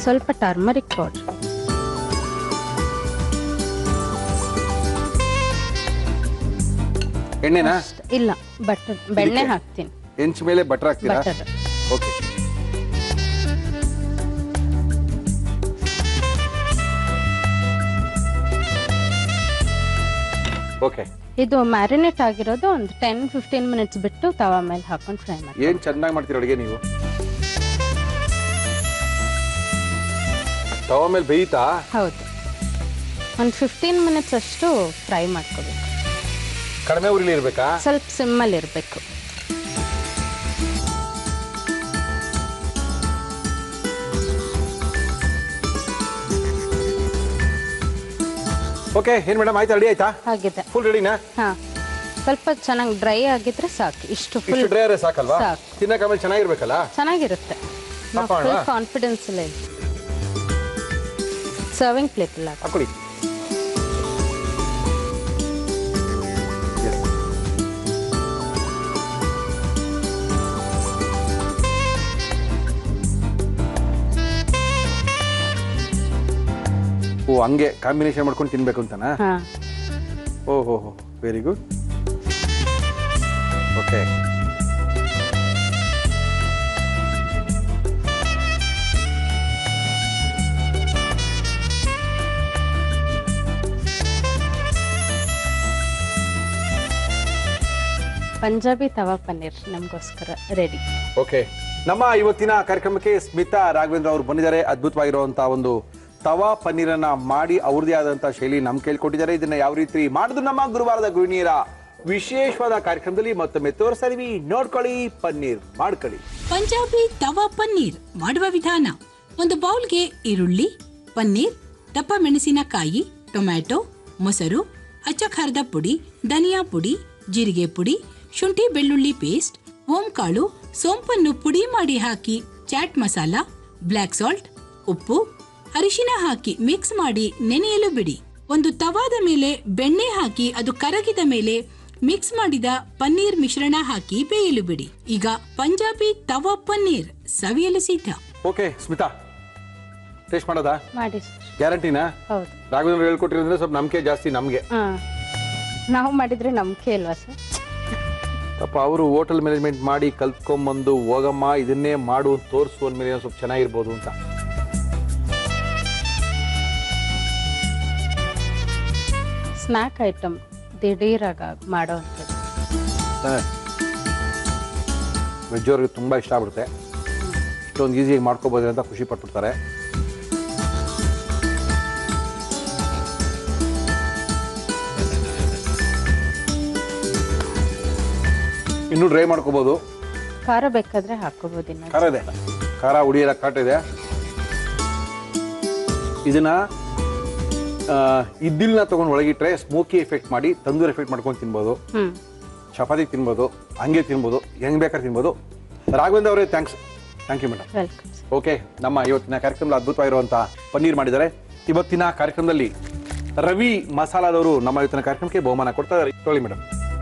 ಸ್ವಲ್ಪ ಟರ್ಮರಿಕ್ ಪೌಡರ್. ಎಣ್ಣೆನಾ? ಇಲ್ಲ, ಬಟರ್, ಬೆಣ್ಣೆ ಹಾಕ್ತೀನಿ. ಹೆಂಚ್ ಮೇಲೆ ಬಟರ್ ಹಾಕ್ತೀರಾ? ಬಟರ್. ಓಕೆ. ಓಕೆ. ಇದು ಮ್ಯಾರಿನೇಟ್ ಆಗಿರೋದು ಒಂದು 10-15 ಮಿನಿಟ್ಸ್ ಬಿಟ್ಟು ತವಾ ಮೇಲೆ ಹಾಕೊಂಡು ಫ್ರೈ ಮಾಡಿ. ಏನ್ ಚೆನ್ನಾಗಿ ಮಾಡ್ತೀರಾ ಅಡುಗೆ ನೀವು? ತವಾ ಮೇಲೆ ಬೇಯ್ತಾ? ಹೌದು. ಒಂದು 15 ಮಿನಿಟ್ಸ್ ಅಷ್ಟು ಫ್ರೈ ಮಾಡ್ಕೋಬೇಕು. ಕಡಿಮೆ ಉರಿಲಿ ಇರ್ಬೇಕಾ? ಸ್ವಲ್ಪ ಸಿಮ್ಮಲ್ಲಿ ಇರಬೇಕು. ಓಕೆ. ಏನ್ ಮೇಡಮ್, ಆಯ್ತಾ? ರೆಡಿ ಆಯ್ತಾ? ಆಗಿದೆ. ಫುಲ್ ರೆಡಿನಾ? ಹಾ. ಸ್ವಲ್ಪ ಚೆನ್ನಾಗಿ ಡ್ರೈ ಆಗಿದ್ರೆ ಸಾಕು. ಇಷ್ಟು ಫುಲ್ ಡ್ರೈ ಆದ್ರೆ ಸಾಕಲ್ವಾ? ಸಾಕು. ತಿನ್ನಕ್ಕೆ ಆಮೇಲೆ ಚೆನ್ನಾಗಿರ್ಬೇಕಲ್ಲ? ಚೆನ್ನಾಗಿರುತ್ತೆ. ನಾವು ಫುಲ್ ಕಾನ್ಫಿಡೆನ್ಸ್ ಇಲ್ಲ. ಸರ್ವಿಂಗ್ ಪ್ಲೇಟ್ ಇಲ್ಲ ಹಾಕೊಳ್ಳಿ. ಓ, ಹಂಗೆ ಕಾಂಬಿನೇಷನ್ ಮಾಡ್ಕೊಂಡು ತಿನ್ಬೇಕು ಅಂತನಾ? ಹಾ. ಓಹೋ, ವೆರಿ ಗುಡ್. ಓಕೆ. ಪಂಜಾಬಿ ತವಾ ಪನ್ನೀರ್ ನಮಗೋಸ್ಕರ ರೆಡಿ. ಓಕೆ. ನಮ್ಮ ಇವತ್ತಿನ ಕಾರ್ಯಕ್ರಮಕ್ಕೆ ಸ್ಮಿತಾ ರಾಘವೇಂದ್ರ ಅವರು ಬಂದಿದ್ದಾರೆ. ಅದ್ಭುತವಾಗಿರುವಂತಹ ಒಂದು ತವಾ ಪನ್ನೀರನ್ನ ಮಾಡಿ ಅವ್ರದೇ ಆದಂತಹ ಶೈಲಿ ನಮ್ಗೆ ಕೇಳ್ಕೊಟ್ಟಿದ್ದಾರೆ. ಇದನ್ನ ಯಾವ ರೀತಿ ಮಾಡಿದ್ರು ನಮ್ಮ ಗುರುವಾರದ ಗೃಹಿಣಿಯರ ವಿಶೇಷವಾದ ಕಾರ್ಯಕ್ರಮದಲ್ಲಿ ಮತ್ತೊಮ್ಮೆ ತೋರಿಸ್ತಾ ಇದೀವಿ. ನೋಡ್ಕೊಳ್ಳಿ, ಪನ್ನೀರ್ ಮಾಡ್ಕೊಳ್ಳಿ. ಪಂಜಾಬಿ ತವಾ ಪನ್ನೀರ್ ಮಾಡುವ ವಿಧಾನ: ಒಂದು ಬೌಲ್ಗೆ ಈರುಳ್ಳಿ, ಪನ್ನೀರ್, ದಪ್ಪ ಮೆಣಸಿನಕಾಯಿ, ಟೊಮ್ಯಾಟೊ, ಮೊಸರು, ಅಚ್ಚ ಖಾರದ ಪುಡಿ, ಧನಿಯಾ ಪುಡಿ, ಜೀರಿಗೆ ಪುಡಿ, ಶುಂಠಿ ಬೆಳ್ಳುಳ್ಳಿ ಪೇಸ್ಟ್, ಓಂಕಾಳು, ಸೋಂಪನ್ನು ಪುಡಿ ಮಾಡಿ ಹಾಕಿ ಚಾಟ್ ಮಸಾಲ, ಬ್ಲ್ಯಾಕ್ ಸಾಲ್ಟ್, ಉಪ್ಪು, ಅರಿಶಿನ ಹಾಕಿ ಮಿಕ್ಸ್ ಮಾಡಿ ನೆನೆಯಲು ಬಿಡಿ. ಒಂದು ತವಾದ ಮೇಲೆ ಬೆಣ್ಣೆ ಹಾಕಿ ಅದು ಕರಗಿದ ಮೇಲೆ ಮಿಕ್ಸ್ ಮಾಡಿದ ಪನ್ನೀರ್ ಮಿಶ್ರಣ ಹಾಕಿ ಬೇಯಲು ಬಿಡಿ. ಈಗ ಪಂಜಾಬಿ ತವಾ ಪನ್ನೀರ್ ಸವಿಯಲು ಸಿದ್ಧ. ಓಕೆ ಸ್ಮಿತಾ, ಟೇಸ್ಟ್ ಮಾಡೋದಾ? ಮಾಡಿ. ಗ್ಯಾರಂಟಿನಾ? ಹೌದು. ರಾಘವೇಂದ್ರ ಹೇಳ್ಕೊಟ್ಟಿರೋದ್ರೆ ಸ್ವಲ್ಪ ನಂಬಿಕೆ ಜಾಸ್ತಿ ನಮಗೆ. ನಾವು ಮಾಡಿದ್ರೆ ನಂಬಿಕೆ ಅಲ್ವಾ ಸರ್? ಪಾಪ ಅವರು ಹೋಟೆಲ್ ಮ್ಯಾನೇಜ್ಮೆಂಟ್ ಮಾಡಿ ಕಲ್ತ್ಕೊಂಡ್ಬಂದು ಹೋಗಮ್ಮ ಇದನ್ನೇ ಮಾಡು ತೋರಿಸು ಅಂದ್ಮೇಲೆ ಸ್ವಲ್ಪ ಚೆನ್ನಾಗಿರ್ಬೋದು ಅಂತ. ಸ್ನ್ಯಾಕ್ ಐಟಮ್ ದಿಢೀರಾಗ ಮಾಡೋ ಅಂಥದ್ದು. ವೆಜ್ ಅವ್ರಿಗೆ ತುಂಬ ಇಷ್ಟ ಆಗ್ಬಿಡುತ್ತೆ. ಇಷ್ಟೊಂದು ಈಸಿಯಾಗಿ ಮಾಡ್ಕೋಬೋದು ಅಂತ ಖುಷಿ ಪಟ್ಬಿಡ್ತಾರೆ. ಇನ್ನೂ ಡ್ರೈ ಮಾಡ್ಕೋಬೋದು. ಖಾರ ಬೇಕಾದ್ರೆ ಹಾಕೋಬೋದು. ಇನ್ನು ಖಾರ ಇದೆ, ಖಾರ ಉಡಿಯೆಲ್ಲ ಕಾಟ ಇದೆ. ಇದನ್ನ ಇದ್ದಿಲ್ನ ತೊಗೊಂಡು ಒಳಗಿಟ್ರೆ ಸ್ಮೋಕಿ ಎಫೆಕ್ಟ್ ಮಾಡಿ ತಂದೂರಿ ಎಫೆಕ್ಟ್ ಮಾಡ್ಕೊಂಡು ತಿನ್ಬೋದು. ಚಪಾತಿ ತಿನ್ಬೋದು, ಹಂಗೆ ತಿನ್ಬೋದು, ಹೆಂಗೆ ಬೇಕಾದ್ರೆ ತಿನ್ಬೋದು. ರಾಘವೇಂದ್ರ ಅವರೇ thank you madam. Welcome. Okay, ನಮ್ಮ ಇವತ್ತಿನ ಕಾರ್ಯಕ್ರಮದಲ್ಲಿ ಅದ್ಭುತವಾಗಿರುವಂಥ ಪನ್ನೀರ್ ಮಾಡಿದ್ದಾರೆ. ಇವತ್ತಿನ ಕಾರ್ಯಕ್ರಮದಲ್ಲಿ ರವಿ ಮಸಾಲಾದವರು ನಮ್ಮ ಇವತ್ತಿನ ಕಾರ್ಯಕ್ರಮಕ್ಕೆ ಬಹುಮಾನ ಕೊಡ್ತಾ ಇದ್ದಾರೆ. ತೊಳಿ ಮೇಡಮ್.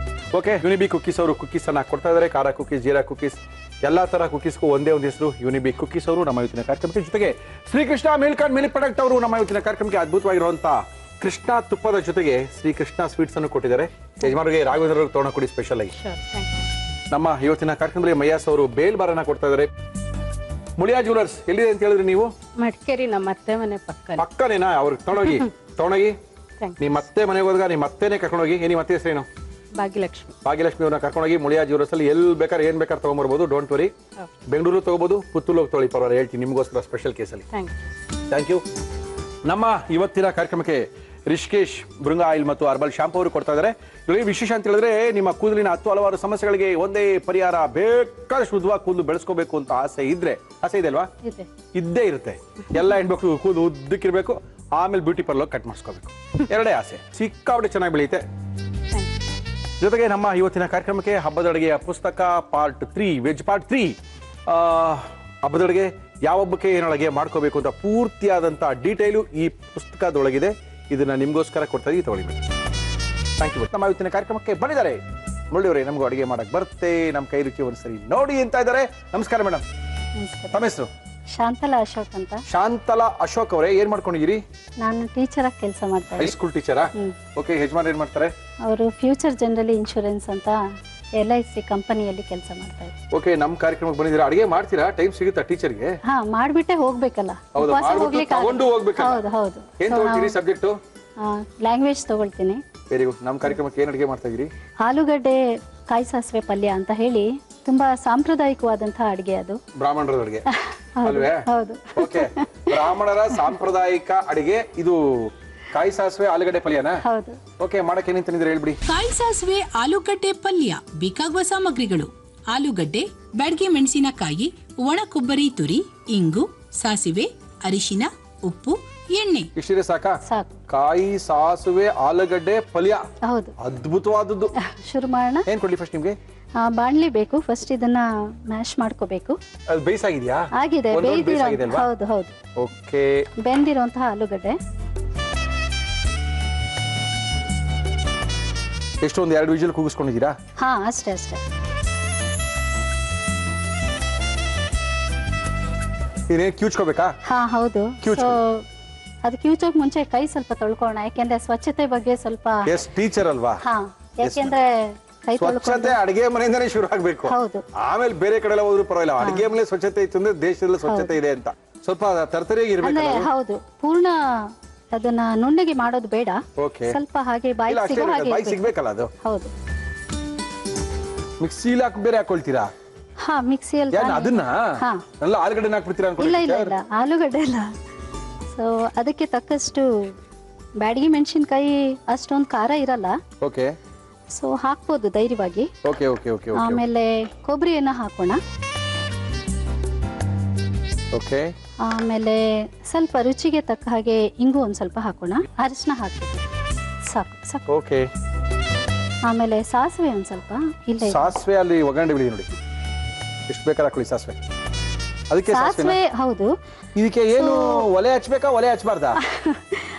ಓಕೆ, ಯುನಿಬಿ ಕುಕ್ಕೀಸ್ ಅವರು ಕುಕ್ಕೀಸನ್ನು ಕೊಡ್ತಾ ಇದ್ದಾರೆ. ಖಾರ ಕುಕ್ಕೀಸ್, ಜೀರಾ ಕುಕ್ಕೀಸ್, ಎಲ್ಲ ಥರ ಕುಕ್ಕೀಸ್ಗೂ ಒಂದೇ ಒಂದು ಹೆಸರು ಯುನಿಬಿ ಕುಕ್ಕೀಸ್ ಅವರು ನಮ್ಮ ಇವತ್ತಿನ ಕಾರ್ಯಕ್ರಮಕ್ಕೆ. ಜೊತೆಗೆ Srikrishna milk and milk product ಅವರು ನಮ್ಮ ಇವತ್ತಿನ ಕಾರ್ಯಕ್ರಮಕ್ಕೆ ಅದ್ಭುತವಾಗಿರುವಂಥ ಕೃಷ್ಣ ತುಪ್ಪದ ಜೊತೆಗೆ ಶ್ರೀಕೃಷ್ಣ ಸ್ವೀಟ್ಸ್ ಅನ್ನು ಕೊಟ್ಟಿದ್ದಾರೆ. ಯಜಮಾನರಿಗೆ ರಾಘವೇಂದ್ರ ಅವರು ತಗೊಂಡು ಕೊಡಿ ಸ್ಪೆಷಲ್ ಆಗಿ. ನಮ್ಮ ಇವತ್ತಿನ ಕಾರ್ಯಕ್ರಮದಲ್ಲಿ ಮಯ್ಯಾಸ್ ಅವರು ಬೇಲ್ ಬಾರನ್ನ ಕೊಡ್ತಾ ಇದ್ದಾರೆ. ಮುಳಿಯಾ ಜ್ಯುವೆಲರ್ಸ್ ಎಲ್ಲಿದೆ ಅಂತ ಹೇಳಿದ್ರಿ ನೀವು? ಮಡಿಕೇರಿ, ನಮ್ಮ ಅತ್ತೆ ಮನೆ ಪಕ್ಕನೇನಾ? ಅವ್ರಿಗೆ ತೊಗೊಂಡೋಗಿ ನಿಮ್ಮ ಮತ್ತೆ ಮನೆಗೆ ಹೋದಾಗ ನಿಮ್ಮ ಮತ್ತೇನೆ ಕರ್ಕೊಂಡೋಗಿ. ನಿಮ್ಮ ಮತ್ತೆ ಹೆಸರೇನು? ಭಾಗ್ಯಲಕ್ಷ್ಮಿ. ಭಾಗ್ಯಲಕ್ಷ್ಮಿ ಅವ್ರನ್ನ ಕರ್ಕೊಂಡೋಗಿ ಮುಳಿಯಾ ಜ್ಯುವೆಲರ್ಸ್ ಅಲ್ಲಿ ಎಲ್ಲಿ ಬೇಕಾದ್ರೆ ಏನ್ ಬೇಕಾದ್ರೆ ತಗೊಂಡ್ಬರ್ಬೋದು. Don't worry. ಬೆಂಗಳೂರು ತಗೋಬಹುದು, ಪುತ್ತೂರು ತೊಗೊಳ್ಳಿ, ಪರವಾಗಿಲ್ಲ, ಹೇಳ್ತೀನಿ ನಿಮಗೋಸ್ಕರ ಸ್ಪೆಷಲ್ ಕೇಸಲ್ಲಿ. Thank you. ನಮ್ಮ ಇವತ್ತಿನ ಕಾರ್ಯಕ್ರಮಕ್ಕೆ ರಿಷಿಕೇಶ್ ಬೃಂಗ ಆಯಿಲ್ ಮತ್ತು ಅರ್ಬಲ್ ಶಾಂಪೂ ಅವರು ಕೊಡ್ತಾ ಇದ್ದಾರೆ. ಇಲ್ಲಿ ವಿಶೇಷ ಅಂತ ಹೇಳಿದ್ರೆ ನಿಮ್ಮ ಕೂದಲಿನ 10 ಹಲವಾರು ಸಮಸ್ಯೆಗಳಿಗೆ ಒಂದೇ ಪರಿಹಾರ. ಬೇಕಾದಷ್ಟು ಉದ್ದವಾಗಿ ಕೂದಲು ಬೆಳೆಸ್ಕೋಬೇಕು ಅಂತ ಆಸೆ ಇದೆ ಅಲ್ವಾ? ಇದ್ದೇ ಇರುತ್ತೆ. ಎಲ್ಲ ಹೆಣ್ಮಕ್ಳು ಕೂದಲು ಉದ್ದಕ್ಕಿರ್ಬೇಕು, ಆಮೇಲೆ ಬ್ಯೂಟಿ ಪಾರ್ಲರ್ ಕಟ್ ಮಾಡಿಸ್ಕೋಬೇಕು. ಎರಡೇ ಆಸೆ. ಸಿಕ್ಕಾಬಿಟ್ಟೆ ಚೆನ್ನಾಗಿ ಬೆಳೆಯುತ್ತೆ. ಜೊತೆಗೆ ನಮ್ಮ ಇವತ್ತಿನ ಕಾರ್ಯಕ್ರಮಕ್ಕೆ ಹಬ್ಬದ ಅಡುಗೆಯ ಪುಸ್ತಕ ಪಾರ್ಟ್ 3, ವೆಜ್ ಪಾರ್ಟ್ 3, ಹಬ್ಬದ ಅಡುಗೆ ಯಾವ ಹಬ್ಬಕ್ಕೆ ಏನು ಅಡುಗೆ ಮಾಡ್ಕೋಬೇಕು ಅಂತ ಪೂರ್ತಿಯಾದಂಥ ಡೀಟೇಲು ಈ ಪುಸ್ತಕದೊಳಗಿದೆ. ಇದನ್ನ ನಿಮಗೋಸ್ಕರ ಕೊಡ್ತಾ ಇದೀವಿ, ತಗೊಳ್ಳಿ ಮೇಡಮ್. Thank you. ನಮ್ಮ ಇವತ್ತಿನ ಕಾರ್ಯಕ್ರಮಕ್ಕೆ ಬಂದಿದ್ದಾರೆ ಮುರಳಿಯವರೇ. ನಮಗೂ ಅಡುಗೆ ಮಾಡಕ್ಕೆ ಬರುತ್ತೆ, ನಮ್ಮ ಕೈ ರುಚಿ ಒಂದ್ಸರಿ ನೋಡಿ ಅಂತ ಇದ್ದಾರೆ. ನಮಸ್ಕಾರ ಮೇಡಮ್. ತಮ್ಮ ಹೆಸರು? ಶಾಂತಲಾ ಅಶೋಕ್ ಅಂತ. ಶಾಂತಲಾ ಅಶೋಕ್ ಅವರೇ, ಏನ್ ಮಾಡ್ಕೊಂಡಿದ್ದೀರಿ? ನಾನು ಟೀಚರ್ ಆಗಿ ಕೆಲಸ ಮಾಡ್ತಾ ಇದ್ದೀನಿ. ಹೈಸ್ಕೂಲ್ ಟೀಚರಾ? ಓಕೆ. ಯಜಮಾನ್ ಏನ್ ಮಾಡ್ತಾರೆ? ಅವರು ಫ್ಯೂಚರ್ ಜನರಲ್ ಇನ್ಶೂರೆನ್ಸ್ ಅಂತ LIC ಕಂಪನಿಯಲ್ಲಿ ಕೆಲಸ ಮಾಡ್ತಾ ಇದ್ದಾರೆ. ಓಕೆ. ನಮ್ಮ ಕಾರ್ಯಕ್ರಮಕ್ಕೆ ಬಂದಿದ್ದೀರಾ. ಅಡುಗೆ ಮಾಡ್ತೀರಾ? ಟೈಮ್ ಸಿಗುತ್ತಾ ಟೀಚರ್ಗೆ? ಹಾ, ಮಾಡ್ಬಿಟ್ಟೆ ಹೋಗ್ಬೇಕಲ್ಲ. ಹೌದು, ತಗೊಂಡು ಹೋಗ್ಬೇಕಲ್ಲ. ಹೌದು ಹೌದು. ಏನ್ ತಗೊಳ್ತೀರಿ ಸಬ್ಜೆಕ್ಟು? ಲ್ಯಾಂಗ್ವೇಜ್ ತಗೊಳ್ತೀನಿ. Very good. ನಮ್ಮ ಕಾರ್ಯಕ್ರಮಕ್ಕೆ ಏನ್ ಅಡುಗೆ ಮಾಡ್ತಾ ಇದ್ದೀರಿ? ಆಲೂಗಡ್ಡೆ ಕಾಯಿ ಸಾಸಿವೆ ಪಲ್ಯ ಅಂತ ಹೇಳಿ ತುಂಬಾ ಸಾಂಪ್ರದಾಯಿಕವಾದಂತಹ ಅಡುಗೆ ಅದು. ಬ್ರಾಹ್ಮಣರ ಅಡುಗೆ ಅಲ್ವೇ? ಹೌದು. ಓಕೆ. ಬ್ರಾಹ್ಮಣರ ಸಾಂಪ್ರದಾಯಿಕ ಅಡುಗೆ ಇದು. ಕಾಯಿ ಸಾಸಿವೆ ಆಲೂಗಡ್ಡೆ ಪಲ್ಯನಾ? ಹೌದು. ಓಕೆ. ಮಾಡಕ್ಕೆ ಏನೇನು ತಂದಿದ್ದೀರಾ ಹೇಳ್ಬಿಡಿ. ಕಾಯಿ ಸಾಸಿವೆ ಆಲೂಗಡ್ಡೆ ಪಲ್ಯ ಬೇಕಾಗುವ ಸಾಮಗ್ರಿಗಳು: ಆಲೂಗಡ್ಡೆ, ಬ್ಯಾಡಗಿ ಮೆಣಸಿನಕಾಯಿ, ಒಣ ಕೊಬ್ಬರಿ ತುರಿ, ಇಂಗು, ಸಾಸಿವೆ, ಅರಿಶಿನ, ಉಪ್ಪು, ಎಣ್ಣೆ. ಇಷ್ಟಿದೆ ಸಾಕಾ? ಸಾಕು. ಕಾಯಿ ಸಾಸಿವೆ ಆಲೂಗಡ್ಡೆ ಪಲ್ಯ. ಹೌದು. ಅದ್ಭುತವಾದದ್ದು. ಶುರು ಮಾಡೋಣ. ಏನ್ ಕೊಡ್ಲಿ ಫಸ್ಟ್ ನಿಮ್ಗೆ? ಬಾಣ್ಲಿ ಬೇಕು. ಫಸ್ಟ್ ಇದನ್ನ ಮ್ಯಾಶ್ ಮಾಡ್ಕೋಬೇಕು. ಅದು ಬೇಯಿಸಾಗಿದೆಯಾ? ಆಗಿದೆ. ಹೌದು ಹೌದು. ಓಕೆ. ಬೆಂದಿರುವಂತಹ ಆಲೂಗಡ್ಡೆ ಎಷ್ಟೊಂದು 2 ವಿಜಿಲ್ ಕೂಗಿಸ್ಕೊಂಡಿದ್ದೀರಾ? ಹಾ, ಅಷ್ಟೇ ಅಷ್ಟೇ. ನೀನೇನು ಕ್ಯೂಚ್ಕೋಬೇಕಾ? ಹಾ, ಹೌದು. ಅದು ಕ್ಯೂಚೋಕ್ ಮುಂಚೆ ಕೈ ಸ್ವಲ್ಪ ತೊಳ್ಕೊಳ್ಳೋಣ, ಯಾಕೆಂದ್ರೆ ಸ್ವಚ್ಛತೆ ಬಗ್ಗೆ ಸ್ವಲ್ಪ. ಎಸ್, ಟೀಚರ್ ಅಲ್ವಾ? ಹಾ, ಯಾಕೆಂದ್ರೆ ಕೈ ಸ್ವಚ್ಛತೆ ಅಡಿಗೆ ಮನೆಯಿಂದನೇ ಶುರು ಆಗ್ಬೇಕು. ಹೌದು. ಆಮೇಲೆ ಬೇರೆ ಕಡೆ ಎಲ್ಲ ಹೋದ್ರು ಪರವಾಗಿಲ್ಲ. ಅಡಿಗೆ ಮನೆ ಸ್ವಚ್ಛತೆ ಇತ್ತು ಅಂದ್ರೆ ದೇಶದಲ್ಲಿ ಸ್ವಚ್ಛತೆ ಇದೆ ಅಂತ ಸ್ವಲ್ಪ ತರ್ತರಿಯಾಗಿ ಅಂದ್ರೆ. ಹೌದು, ಪೂರ್ಣ ಅದನ್ನ ನುಣ್ಣಗೆ ಮಾಡೋದು ಬೇಡ. ಸ್ವಲ್ಪ ಹಾಗೆ ಬಾಯಿ ಸಿಗ್ಬೇಕಲ್ಲ ಅದು. ಹೌದು. ಮಿಕ್ಸಿಲಿ ಹಾಕಿ ಬೇರೆ ಹಾಕೊಳ್ತೀರಾ? ಹಾ, ಮಿಕ್ಸಿಯಲ್ಲಿ. ಅದನ್ನ ಎಲ್ಲ ಆಲೂಗಡ್ಡೆ ಹಾಕ್ಬಿಡ್ತೀರಾ? ಇಲ್ಲ ಇಲ್ಲ ಇಲ್ಲ, ಆಲೂಗಡ್ಡೆ ಇಲ್ಲ. ಸೊ ಅದಕ್ಕೆ ತಕ್ಕಷ್ಟು ಬ್ಯಾಡಗಿ ಮೆಣಸಿನಕಾಯಿ ಅಷ್ಟೊಂದು ಖಾರ ಇರಲ್ಲ. ಓಕೆ. ಸೊ ಹಾಕ್ಬೋದು ಧೈರ್ಯವಾಗಿ. Okay okay okay. ಆಮೇಲೆ ಕೊಬ್ಬರಿಯನ್ನ ಹಾಕೋಣ. ಓಕೆ. ಆಮೇಲೆ ಸ್ವಲ್ಪ ರುಚಿಗೆ ತಕ್ಕ ಹಾಗೆ ಇಂಗು ಒಂದ್ ಸ್ವಲ್ಪ ಹಾಕೋಣ. ಅರಿಶಿನ ಹಾಕ್ಬೇಕು. ಸಾಕು ಸಾಕು. ಓಕೆ. ಆಮೇಲೆ ಸಾಸಿವೆ ಒಂದ್ ಸ್ವಲ್ಪ. ಇಲ್ಲ, ಸಾಸಿವೆ ಅಲ್ಲಿ ಒಗ್ಗರಣೆ ಬಿಡಿ ನೋಡಿ. ಎಷ್ಟು ಬೇಕಾದ್ರೆ ಹಾಕೊಳ್ಳಿ ಸಾಸಿವೆ. ಅದಕ್ಕೆ ಸಾಸಿವೆ. ಹೌದು. ಇದಕ್ಕೆ ಏನು ಒಲೆ ಹಚ್ಬೇಕಾ, ಒಲೆ ಹಚ್ಬಾರ್ದಾ?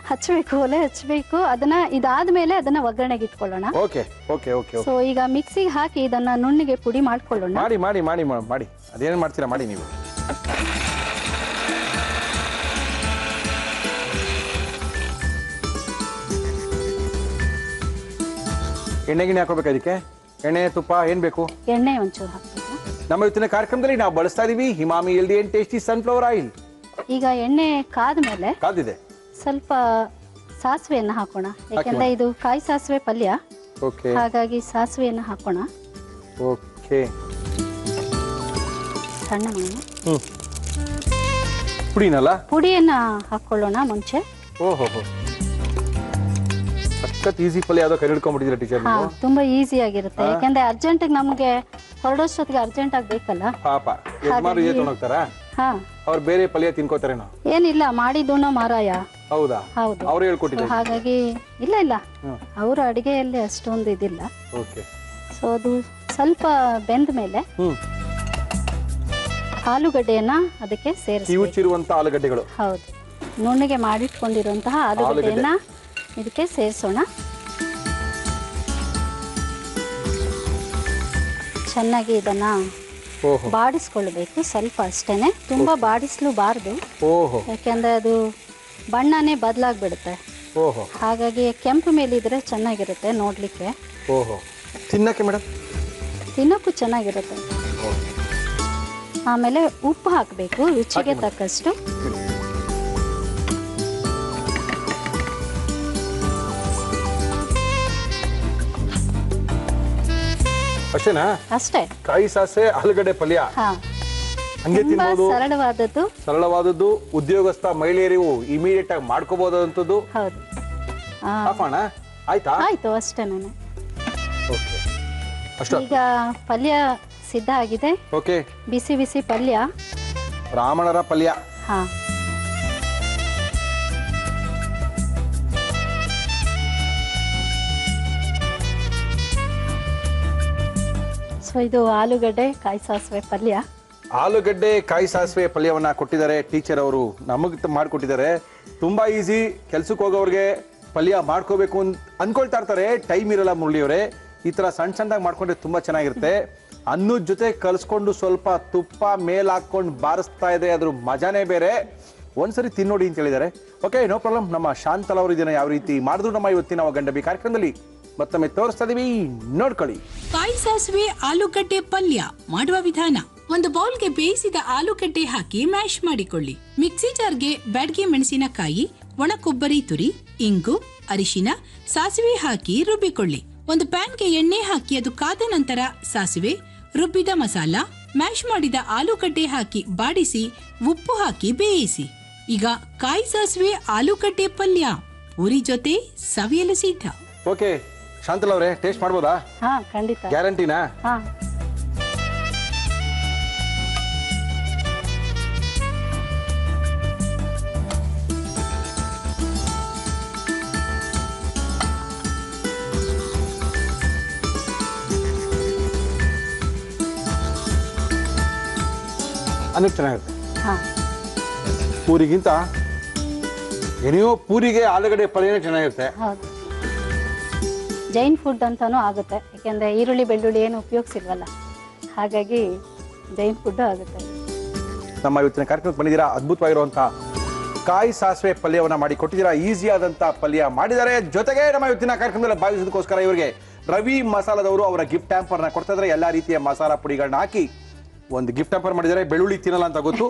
ಹಚ್ಚಬೇಕು, ಒಲೆ ಹಚ್ಚಬೇಕು. ಅದನ್ನ ಇದಾದ್ಮೇಲೆ ಅದನ್ನ ಒಗ್ಗರಣೆಗೆ ಇಟ್ಕೊಳ್ಳೋಣ. ಓಕೆ ಓಕೆ ಓಕೆ ಸೊ ಈಗ ಮಿಕ್ಸಿಗೆ ಹಾಕಿ ಇದನ್ನ ನುಣ್ಣಿಗೆ ಪುಡಿ ಮಾಡ್ಕೊಳ್ಳೋಣ. ಮಾಡಿ ಮಾಡಿ ಮಾಡಿ ಮಾಡಿ ಅದೇನು ಮಾಡ್ತೀರಾ ಮಾಡಿ ನೀವು. ಎಣ್ಣೆ ಗಿಣ್ಣೆ ಹಾಕೋಬೇಕು ಅದಕ್ಕೆ? ಎಣ್ಣೆ ತುಪ್ಪ ಏನು ಬೇಕು? ಎಣ್ಣೆ ಒಂಚೂರು ಹಾಕ್ಬೇಕು. ನಮ್ಮ ಇವತ್ತಿನ ಕಾರ್ಯಕ್ರಮದಲ್ಲಿ ನಾವು ಬಳಸ್ತಾ ಇದೀವಿ Emami healthy and tasty sunflower oil. ಈಗ ಎಣ್ಣೆ ಕಾದ್ಮೇಲೆ ಕಾದಿದೆ, ಸ್ವಲ್ಪ ಸಾಸಿವೆಯನ್ನು ಹಾಕೋಣ. ಯಾಕೆಂದ್ರೆ ಇದು ಕಾಯಿ ಸಾಸಿವೆ ಪಲ್ಯ, ಓಕೆ, ಹಾಗಾಗಿ ಸಾಸಿವೆಯನ್ನು ಹಾಕೋಣ. ಓಕೆ, ಸಣ್ಣ ಮಣ್ಣು ಪುಡಿನಲ್ಲ, ಪುಡಿಯನ್ನ ಹಾಕೊಳ್ಳೋಣ ಮುಂಚೆ. ಓಹೋ ಸಖತ್ ಈಸಿ ಪಲ್ಯ ಯಾವುದೋ ಕೈ ಹಿಡ್ಕೊಂಡ್ಬಿಟ್ಟಿದ್ದೀರಾ ಟೀಚರ್ ಹಾ, ನೀವು. ತುಂಬಾ ಈಸಿ ಆಗಿರುತ್ತೆ. ಯಾಕೆಂದ್ರೆ ಅರ್ಜೆಂಟ್ ನಮ್ಗೆ ಹೊರಡೋಷ್ಟೊತ್ತಿಗೆ ಅರ್ಜೆಂಟ್ ಆಗ್ಬೇಕಲ್ಲ. ಪಾಪ ಯಜಮಾನರು ಇದೇ ತೊಗೊಂಡೋಗ್ತಾರಾ? ಹಾ, ಅವ್ರು ಬೇರೆ ಪಲ್ಯ ತಿನ್ಕೋತಾರೇನೋ? ಏನಿಲ್ಲ, ಮಾಡಿದ್ದು ಮಾರಾಯ. ಹೌದಾ? ಹೌದು, ಅವ್ರು ಹೇಳ್ಕೊಟ್ಟಿದ್ದಾರೆ. ಹಾಗಾಗಿ ಇಲ್ಲ ಅವರ ಅಡಿಗೆಯಲ್ಲಿ ಅಷ್ಟೊಂದು ಇದಿಲ್ಲ. ಓಕೆ, ಸೊ ಅದು ಸ್ವಲ್ಪ ಬೆಂದ ಮೇಲೆ ಆಲೂಗಡ್ಡೆಯನ್ನ ಅದಕ್ಕೆ ಸೇರಿಸಿ. ಕಿವುಚಿರುವಂತ ಆಲೂಗಡ್ಡೆಗಳು. ಹೌದು, ನುಣ್ಣಗೆ ಮಾಡಿಟ್ಕೊಂಡಿರುವಂತಹ ಆಲೂಗಡ್ಡೆಯನ್ನ ಇದಕ್ಕೆ ಸೇರಿಸೋಣ. ಚೆನ್ನಾಗಿ ಇದನ್ನ ಬಾಡಿಸ್ಕೊಳ್ಬೇಕು, ಸ್ವಲ್ಪ ಅಷ್ಟೇನೆ, ತುಂಬಾ ಬಾಡಿಸ್ಲೂಬಾರ್ದು. ಓಹೋ, ಯಾಕೆಂದ್ರೆ ಅದು ಬಣ್ಣನೇ ಬದಲಾಗ್ಬಿಡುತ್ತೆ. ಓಹೋ, ಹಾಗಾಗಿ ಕೆಂಪು ಮೇಲಿದ್ರೆ ಚೆನ್ನಾಗಿರುತ್ತೆ ನೋಡ್ಲಿಕ್ಕೆ. ಓಹೋ, ತಿನ್ನಕ್ಕೆ ಮೇಡಮ್? ತಿನ್ನಕ್ಕೂ ಚೆನ್ನಾಗಿರುತ್ತೆ. ಆಮೇಲೆ ಉಪ್ಪು ಹಾಕಬೇಕು ರುಚಿಗೆ ತಕ್ಕಷ್ಟು. ಅಷ್ಟೇನಾ? ಅಷ್ಟೇ. ಕಾಯಿ ಸಾಸೆ ಆಲೂಗಡ್ಡೆ ಪಲ್ಯ ಹಾ, ಹಂಗೆ ತುಂಬಾ ತಿನ್ಬೋದು, ಸರಳವಾದದ್ದು. ಸರಳವಾದದ್ದು, ಉದ್ಯೋಗಸ್ಥ ಮಹಿಳೆಯರಿಗೂ ಇಮಿಡಿಯೇಟ್ ಆಗಿ ಮಾಡ್ಕೋಬಹುದಂತದ್ದು. ಹೌದು. ಹಾಕೋಣ, ಆಯ್ತಾ? ಆಯ್ತು, ಅಷ್ಟೇ. ನಾನು ಓಕೆ, ಅಷ್ಟು. ಈಗ ಪಲ್ಯ ಸಿದ್ಧ ಆಗಿದೆ. ಓಕೆ, ಬಿಸಿ ಬಿಸಿ ಪಲ್ಯ, ಬ್ರಾಹ್ಮಣರ ಪಲ್ಯ. ಹಾ, ಸೊ ಇದು ಆಲೂಗಡ್ಡೆ ಕಾಯಿ ಸಾಸಿವೆ ಪಲ್ಯ. ಆಲೂಗಡ್ಡೆ ಕಾಯಿ ಸಾಸಿವೆ ಪಲ್ಯವನ್ನ ಕೊಟ್ಟಿದ್ದಾರೆ ಟೀಚರ್ ಅವರು, ನಮಗೆ ಮಾಡಿಕೊಟ್ಟಿದ್ದಾರೆ. ತುಂಬಾ ಈಸಿ. ಕೆಲ್ಸಕ್ಕೆ ಹೋಗೋರಿಗೆ ಪಲ್ಯ ಮಾಡ್ಕೋಬೇಕು ಅನ್ಕೊಳ್ತಾ ಇರ್ತಾರೆ, ಟೈಮ್ ಇರಲ್ಲ ಮುರಳಿಯವರೇ. ಈ ತರ ಸಣ್ಣ ಸಣ್ಣದಾಗಿ ಮಾಡ್ಕೊಂಡ್ರೆ ತುಂಬಾ ಚೆನ್ನಾಗಿರುತ್ತೆ. ಅನ್ನದ ಜೊತೆ ಕಲ್ಸ್ಕೊಂಡು ಸ್ವಲ್ಪ ತುಪ್ಪ ಮೇಲ್ ಹಾಕೊಂಡು ಬಾರಿಸ್ತಾ ಇದೆ, ಅದ್ರ ಮಜಾನೇ ಬೇರೆ. ಒಂದ್ಸರಿ ತಿನ್ನೋಡಿ ಅಂತ ಹೇಳಿದ್ದಾರೆ. Okay, no problem. ನಮ್ಮ ಶಾಂತಲ್ ಅವರು ಇದನ್ನ ಯಾವ ರೀತಿ ಮಾಡಿದ್ರು ನಮ್ಮ ಇವತ್ತಿನ ಗಂಡ ಬಿ ಕಾರ್ಯಕ್ರಮದಲ್ಲಿ ಮತ್ತೊಮ್ಮೆ ತೋರಿಸ್ತಾ ಇದೀವಿ, ನೋಡ್ಕೊಳ್ಳಿ. ಕಾಯಿ ಸಾಸಿವೆ ಆಲೂಗಡ್ಡೆ ಪಲ್ಯ ಮಾಡುವ ವಿಧಾನ: ಒಂದು ಬೌಲ್ಗೆ ಬೇಯಿಸಿದ ಆಲೂಗಡ್ಡೆ ಹಾಕಿ ಮ್ಯಾಶ್ ಮಾಡಿಕೊಳ್ಳಿ. ಮಿಕ್ಸಿ ಜಾರ್ಗೆ ಬ್ಯಾಡಗಿ ಮೆಣಸಿನಕಾಯಿ, ಒಣ ಕೊಬ್ಬರಿ ತುರಿ, ಇಂಗು, ಅರಿಶಿನ, ಸಾಸಿವೆ ಹಾಕಿ ರುಬ್ಬಿಕೊಳ್ಳಿ. ಒಂದು ಪ್ಯಾನ್ಗೆ ಎಣ್ಣೆ ಹಾಕಿ ಅದು ಕಾದ ನಂತರ ಸಾಸಿವೆ, ರುಬ್ಬಿದ ಮಸಾಲ, ಮ್ಯಾಶ್ ಮಾಡಿದ ಆಲೂಗಡ್ಡೆ ಹಾಕಿ ಬಾಡಿಸಿ ಉಪ್ಪು ಹಾಕಿ ಬೇಯಿಸಿ. ಈಗ ಕಾಯಿ ಸಾಸಿವೆ ಆಲೂಗಡ್ಡೆ ಪಲ್ಯ ಪೂರಿ ಜೊತೆ ಸವಿಯಲು ಸಿದ್ಧ. ಓಕೆ ಶಾಂತಲ್ ಅವರೇ, ಟೇಸ್ಟ್ ಮಾಡ್ಬೋದಾ? ಹಾ, ಖಂಡಿತ. ಗ್ಯಾರಂಟಿನಾ? ಹಾ, ಅನ್ನಕ್ಕೆ ಚೆನ್ನಾಗಿರುತ್ತೆ. ಹಾ, ಪೂರಿಗಿಂತ ಏನೆಯೋ ಪೂರಿಗೆ ಆಲೂಗಡ್ಡೆ ಪಲ್ಯನೇ ಚೆನ್ನಾಗಿರುತ್ತೆ. ಹೌದು. ಜೈನ್ ಫುಡ್ ಅಂತಾನೂ ಆಗುತ್ತೆ, ಯಾಕೆಂದ್ರೆ ಈರುಳ್ಳಿ ಬೆಳ್ಳುಳ್ಳಿ ಏನು ಉಪಯೋಗಿಸಿಲ್ವಲ್ಲ, ಹಾಗಾಗಿ ಜೈನ್ ಫುಡ್ ಆಗುತ್ತೆ. ನಮ್ಮ ಇವತ್ತಿನ ಕಾರ್ಯಕ್ರಮಕ್ಕೆ ಬಂದಿದ್ದೀರಾ. ಅದ್ಭುತವಾಗಿರುವಂತಹ ಕಾಯಿ ಸಾಸಿವೆ ಪಲ್ಯವನ್ನ ಮಾಡಿ ಕೊಟ್ಟಿದ್ದೀರಾ. ಈಸಿ ಆದಂತ ಪಲ್ಯ ಮಾಡಿದ್ದಾರೆ. ಜೊತೆಗೆ ನಮ್ಮ ಇವತ್ತಿನ ಕಾರ್ಯಕ್ರಮದಲ್ಲಿ ಭಾಗವಹಿಸೋದಕ್ಕೋಸ್ಕರ ಇವರಿಗೆ ರವಿ ಮಸಾಲದವರು ಅವರ ಗಿಫ್ಟ್ ಹ್ಯಾಂಪರ್ನ ಕೊಡ್ತಾ ಇದ್ದಾರೆ. ಎಲ್ಲಾ ರೀತಿಯ ಮಸಾಲಾ ಪುಡಿಗಳನ್ನ ಹಾಕಿ ಒಂದು ಗಿಫ್ಟ್ ಹ್ಯಾಂಪರ್ ಮಾಡಿದ್ದಾರೆ. ಬೆಳ್ಳುಳ್ಳಿ ತಿನ್ನಲ್ಲ ಅಂತ ಗೊತ್ತು,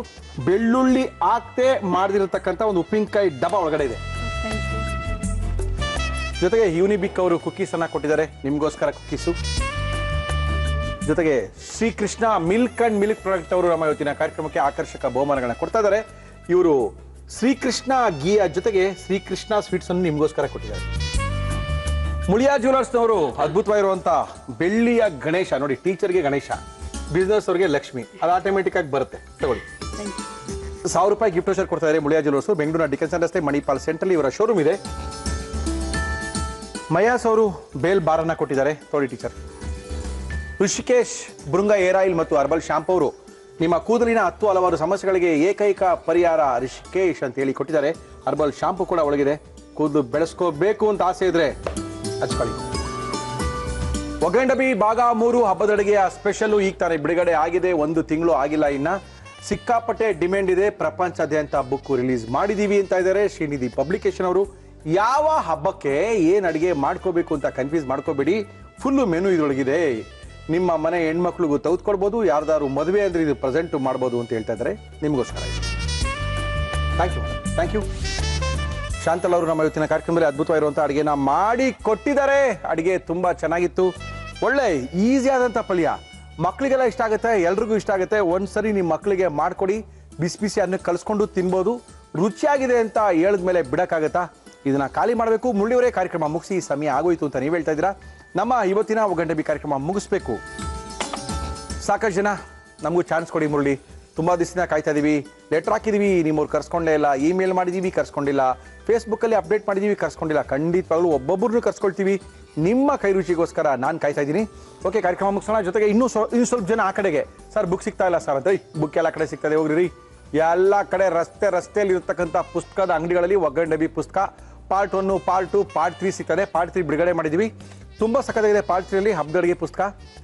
ಬೆಳ್ಳುಳ್ಳಿ ಹಾಕ್ತೆ ಮಾಡಿದಿರತಕ್ಕಂಥ ಒಂದು ಉಪ್ಪಿನಕಾಯಿ ಡಬ್ಬ ಒಳಗಡೆ ಇದೆ. ಜೊತೆಗೆ ಯೂನಿಬಿಕ್ ಅವರು ಕುಕ್ಕೀಸ್ ಅನ್ನ ಕೊಟ್ಟಿದ್ದಾರೆ, ನಿಮ್ಗೋಸ್ಕರ ಕುಕ್ಕೀಸು. ಜೊತೆಗೆ Srikrishna milk and milk product ಅವರು ನಮ್ಮ ಇವತ್ತಿನ ಕಾರ್ಯಕ್ರಮಕ್ಕೆ ಆಕರ್ಷಕ ಬಹುಮಾನಗಳನ್ನ ಕೊಡ್ತಾ ಇದ್ದಾರೆ. ಇವರು ಶ್ರೀಕೃಷ್ಣ ಗೀಯ ಜೊತೆಗೆ ಶ್ರೀಕೃಷ್ಣ ಸ್ವೀಟ್ಸ್ ಅನ್ನು ನಿಮ್ಗೋಸ್ಕರ ಕೊಟ್ಟಿದ್ದಾರೆ. ಮುಳಿಯಾ ಜ್ಯುವೆಲರ್ಸ್ನವರು ಅದ್ಭುತವಾಗಿರುವಂತ ಬೆಳ್ಳಿಯ ಗಣೇಶ ನೋಡಿ, ಟೀಚರ್ಗೆ ಗಣೇಶ, ಬಿಸ್ನೆಸ್ ಅವ್ರಿಗೆ ಲಕ್ಷ್ಮಿ, ಅದು ಆಟೋಮೆಟಿಕ್ ಆಗಿ ಬರುತ್ತೆ. ತಗೊಳ್ಳಿ, 1000 ರೂಪಾಯಿ ಗಿಫ್ಟ್ ವೋಚರ್ ಕೊಡ್ತಾ ಇದ್ದಾರೆ ಮುಳಿಯಾ ಜ್ಯುವೆಲರ್ಸ್. ಬೆಂಗಳೂರಿನ ಡಿಕನ್ಸನ್ ರಸ್ತೆ ಮಣಿಪಾಲ್ ಸೆಂಟ್ರಲ್ಲಿ ಇವರ ಶೋರೂಮ್ ಇದೆ. ಮಯಾಸ್ ಅವರು ಬೇಲ್ ಬಾರನ್ನ ಕೊಟ್ಟಿದ್ದಾರೆ. ನೋಡಿ teacher. Rishikesh Bhringa air oil ಮತ್ತು ಹರ್ಬಲ್ ಶಾಂಪೂ ಅವರು ನಿಮ್ಮ ಕೂದಲಿನ 10 ಹಲವಾರು ಸಮಸ್ಯೆಗಳಿಗೆ ಏಕೈಕ ಪರಿಹಾರ ಋಷಿಕೇಶ್ ಅಂತ ಹೇಳಿ ಕೊಟ್ಟಿದ್ದಾರೆ. ಹರ್ಬಲ್ ಶಾಂಪೂ ಕೂಡ ಒಳಗಿದೆ. ಕೂದಲು ಬೆಳೆಸ್ಕೋಬೇಕು ಅಂತ ಆಸೆ ಇದ್ರೆ ಹಚ್ಕೊಳ್ಳಿ. ಒಗ್ಗರಣೆ ಡಬ್ಬಿ ಭಾಗ 3 ಹಬ್ಬದ ಅಡುಗೆಯ ಸ್ಪೆಷಲ್ ಈಗ ತಾನೇ ಬಿಡುಗಡೆ ಆಗಿದೆ. 1 ತಿಂಗಳು ಆಗಿಲ್ಲ ಇನ್ನ. ಸಿಕ್ಕಾಪಟ್ಟೆ ಡಿಮ್ಯಾಂಡ್ ಇದೆ. ಪ್ರಪಂಚಾದ್ಯಂತ ಬುಕ್ ರಿಲೀಸ್ ಮಾಡಿದೀವಿ ಅಂತ ಇದ್ದಾರೆ ಶ್ರೀನಿಧಿ ಪಬ್ಲಿಕೇಶನ್ ಅವರು. ಯಾವ ಹಬ್ಬಕ್ಕೆ ಏನ್ ಅಡಿಗೆ ಮಾಡ್ಕೋಬೇಕು ಅಂತ ಕನ್ಫ್ಯೂಸ್ ಮಾಡ್ಕೋಬೇಡಿ. ಫುಲ್ಲು ಮೆನು ಇದರೊಳಗಿದೆ. ನಿಮ್ಮ ಮನೆ ಹೆಣ್ಮಕ್ಳಿಗೂ ತೆಗೆದುಕೊಳ್ಬೋದು, ಯಾರ್ದಾದ್ರು ಮದುವೆ ಅಂದ್ರೆ ಇದು ಪ್ರೆಸೆಂಟ್ ಮಾಡ್ಬೋದು ಅಂತ ಹೇಳ್ತಾ ಇದ್ದಾರೆ. ನಿಮಗೋಸ್ಕರ ಥ್ಯಾಂಕ್ ಯು ಶಾಂತಲ್ ಅವರು ನಮ್ಮ ಇವತ್ತಿನ ಕಾರ್ಯಕ್ರಮದಲ್ಲಿ ಅದ್ಭುತವಾಗಿರುವಂಥ ಅಡುಗೆನ ಮಾಡಿ ಕೊಟ್ಟಿದ್ದಾರೆ. ಅಡುಗೆ ತುಂಬ ಚೆನ್ನಾಗಿತ್ತು. ಒಳ್ಳೆ ಈಸಿ ಆದಂಥ ಪಲ್ಯ, ಮಕ್ಕಳಿಗೆಲ್ಲ ಇಷ್ಟ ಆಗುತ್ತೆ, ಎಲ್ರಿಗೂ ಇಷ್ಟ ಆಗುತ್ತೆ. ಒಂದ್ಸರಿ ನಿಮ್ಮ ಮಕ್ಕಳಿಗೆ ಮಾಡಿಕೊಡಿ, ಬಿಸಿ ಬಿಸಿ ಅನ್ನಕ್ಕೆ ಕಲಿಸ್ಕೊಂಡು ತಿನ್ಬೋದು. ರುಚಿಯಾಗಿದೆ ಅಂತ ಹೇಳಿದ್ಮೇಲೆ ಬಿಡೋಕ್ಕಾಗತ್ತಾ? ಇದನ್ನ ಖಾಲಿ ಮಾಡಬೇಕು. ಮುರಳಿಯವರೇ ಕಾರ್ಯಕ್ರಮ ಮುಗಿಸಿ ಸಮಯ ಆಗೋಯ್ತು ಅಂತ ನೀವು ಹೇಳ್ತಾ ಇದ್ದೀರಾ. ನಮ್ಮ ಇವತ್ತಿನ ಒಗ್ಗರಣೆ ಡಬ್ಬಿ ಕಾರ್ಯಕ್ರಮ ಮುಗಿಸ್ಬೇಕು. ಸಾಕಷ್ಟು ಜನ ನಮಗೂ ಚಾನ್ಸ್ ಕೊಡಿ ಮುರಳಿ, ತುಂಬ ದಿವಸದಿಂದ ಕಾಯ್ತಾ ಇದೀವಿ. ಲೆಟರ್ ಹಾಕಿದೀವಿ, ನಿಮ್ಮವ್ರು ಕರ್ಸ್ಕೊಂಡೇ ಇಲ್ಲ. ಇಮೇಲ್ ಮಾಡಿದೀವಿ, ಕರ್ಸ್ಕೊಂಡಿಲ್ಲ. ಫೇಸ್ಬುಕ್ಕಲ್ಲಿ ಅಪ್ಡೇಟ್ ಮಾಡಿದೀವಿ, ಕರ್ಸ್ಕೊಂಡಿಲ್ಲ. ಖಂಡಿತವಾಗ್ಲೂ ಒಬ್ಬೊಬ್ಬರನ್ನು ಕರ್ಸ್ಕೊಳ್ತೀವಿ. ನಿಮ್ಮ ಕೈ ರುಚಿಗೋಸ್ಕರ ನಾನು ಕಾಯ್ತಾ ಇದ್ದೀನಿ. ಓಕೆ, ಕಾರ್ಯಕ್ರಮ ಮುಗಿಸೋಣ. ಜೊತೆಗೆ ಇನ್ನೂ ಸ್ವಲ್ಪ ಜನ ಆ ಕಡೆಗೆ ಸರ್ ಬುಕ್ ಸಿಗ್ತಾ ಇಲ್ಲ ಸರ್ ಅಂತ. ಬುಕ್ ಎಲ್ಲ ಕಡೆ ಸಿಗ್ತದೆ, ಹೋಗ್ರಿ. ಎಲ್ಲ ಕಡೆ ರಸ್ತೆಯಲ್ಲಿ ಇರತಕ್ಕಂಥ ಪುಸ್ತಕದ ಅಂಗಡಿಗಳಲ್ಲಿ ಒಗ್ಗರಣೆ ಡಬ್ಬಿ ಪುಸ್ತಕ ಪಾರ್ಟ್ 1, ಪಾರ್ಟ್ 2, ಪಾರ್ಟ್ 3 ಸಿಗ್ತದೆ. ಪಾರ್ಟ್ 3 ಬಿಡುಗಡೆ ಮಾಡಿದ್ದೀವಿ. ತುಂಬ ಸಖತ್ತಾಗಿದೆ ಪಾರ್ಟ್ 3 ಹಬ್ಬದಡಿಗೆ ಪುಸ್ತಕ.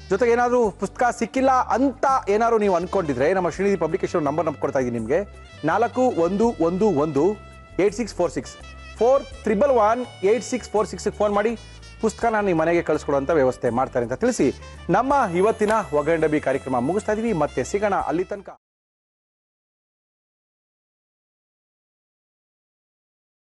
ಜೊತೆಗೆ ಏನಾದರೂ ಪುಸ್ತಕ ಸಿಕ್ಕಿಲ್ಲ ಅಂತ ಏನಾದ್ರು ನೀವು ಅನ್ಕೊಂಡಿದ್ರೆ ನಮ್ಮ ಶ್ರೀನಿಧಿ ಪಬ್ಲಿಕೇಶನ್ ನಂಬರ್ ಕೊಡ್ತಾ ಇದ್ದೀನಿ ನಿಮಗೆ. 41118646 41118646 ಫೋನ್ ಮಾಡಿ ಪುಸ್ತಕನ ನಿಮ್ಮ ಮನೆಗೆ ಕಳಿಸ್ಕೊಡುವಂಥ ವ್ಯವಸ್ಥೆ ಮಾಡ್ತಾರೆ ಅಂತ ತಿಳಿಸಿ ನಮ್ಮ ಇವತ್ತಿನ ಒಗ್ಗರಣೆ ಡಬ್ಬಿ ಕಾರ್ಯಕ್ರಮ ಮುಗಿಸ್ತಾ ಇದೀವಿ. ಮತ್ತೆ ಸಿಗೋಣ ಅಲ್ಲಿ ತನಕ.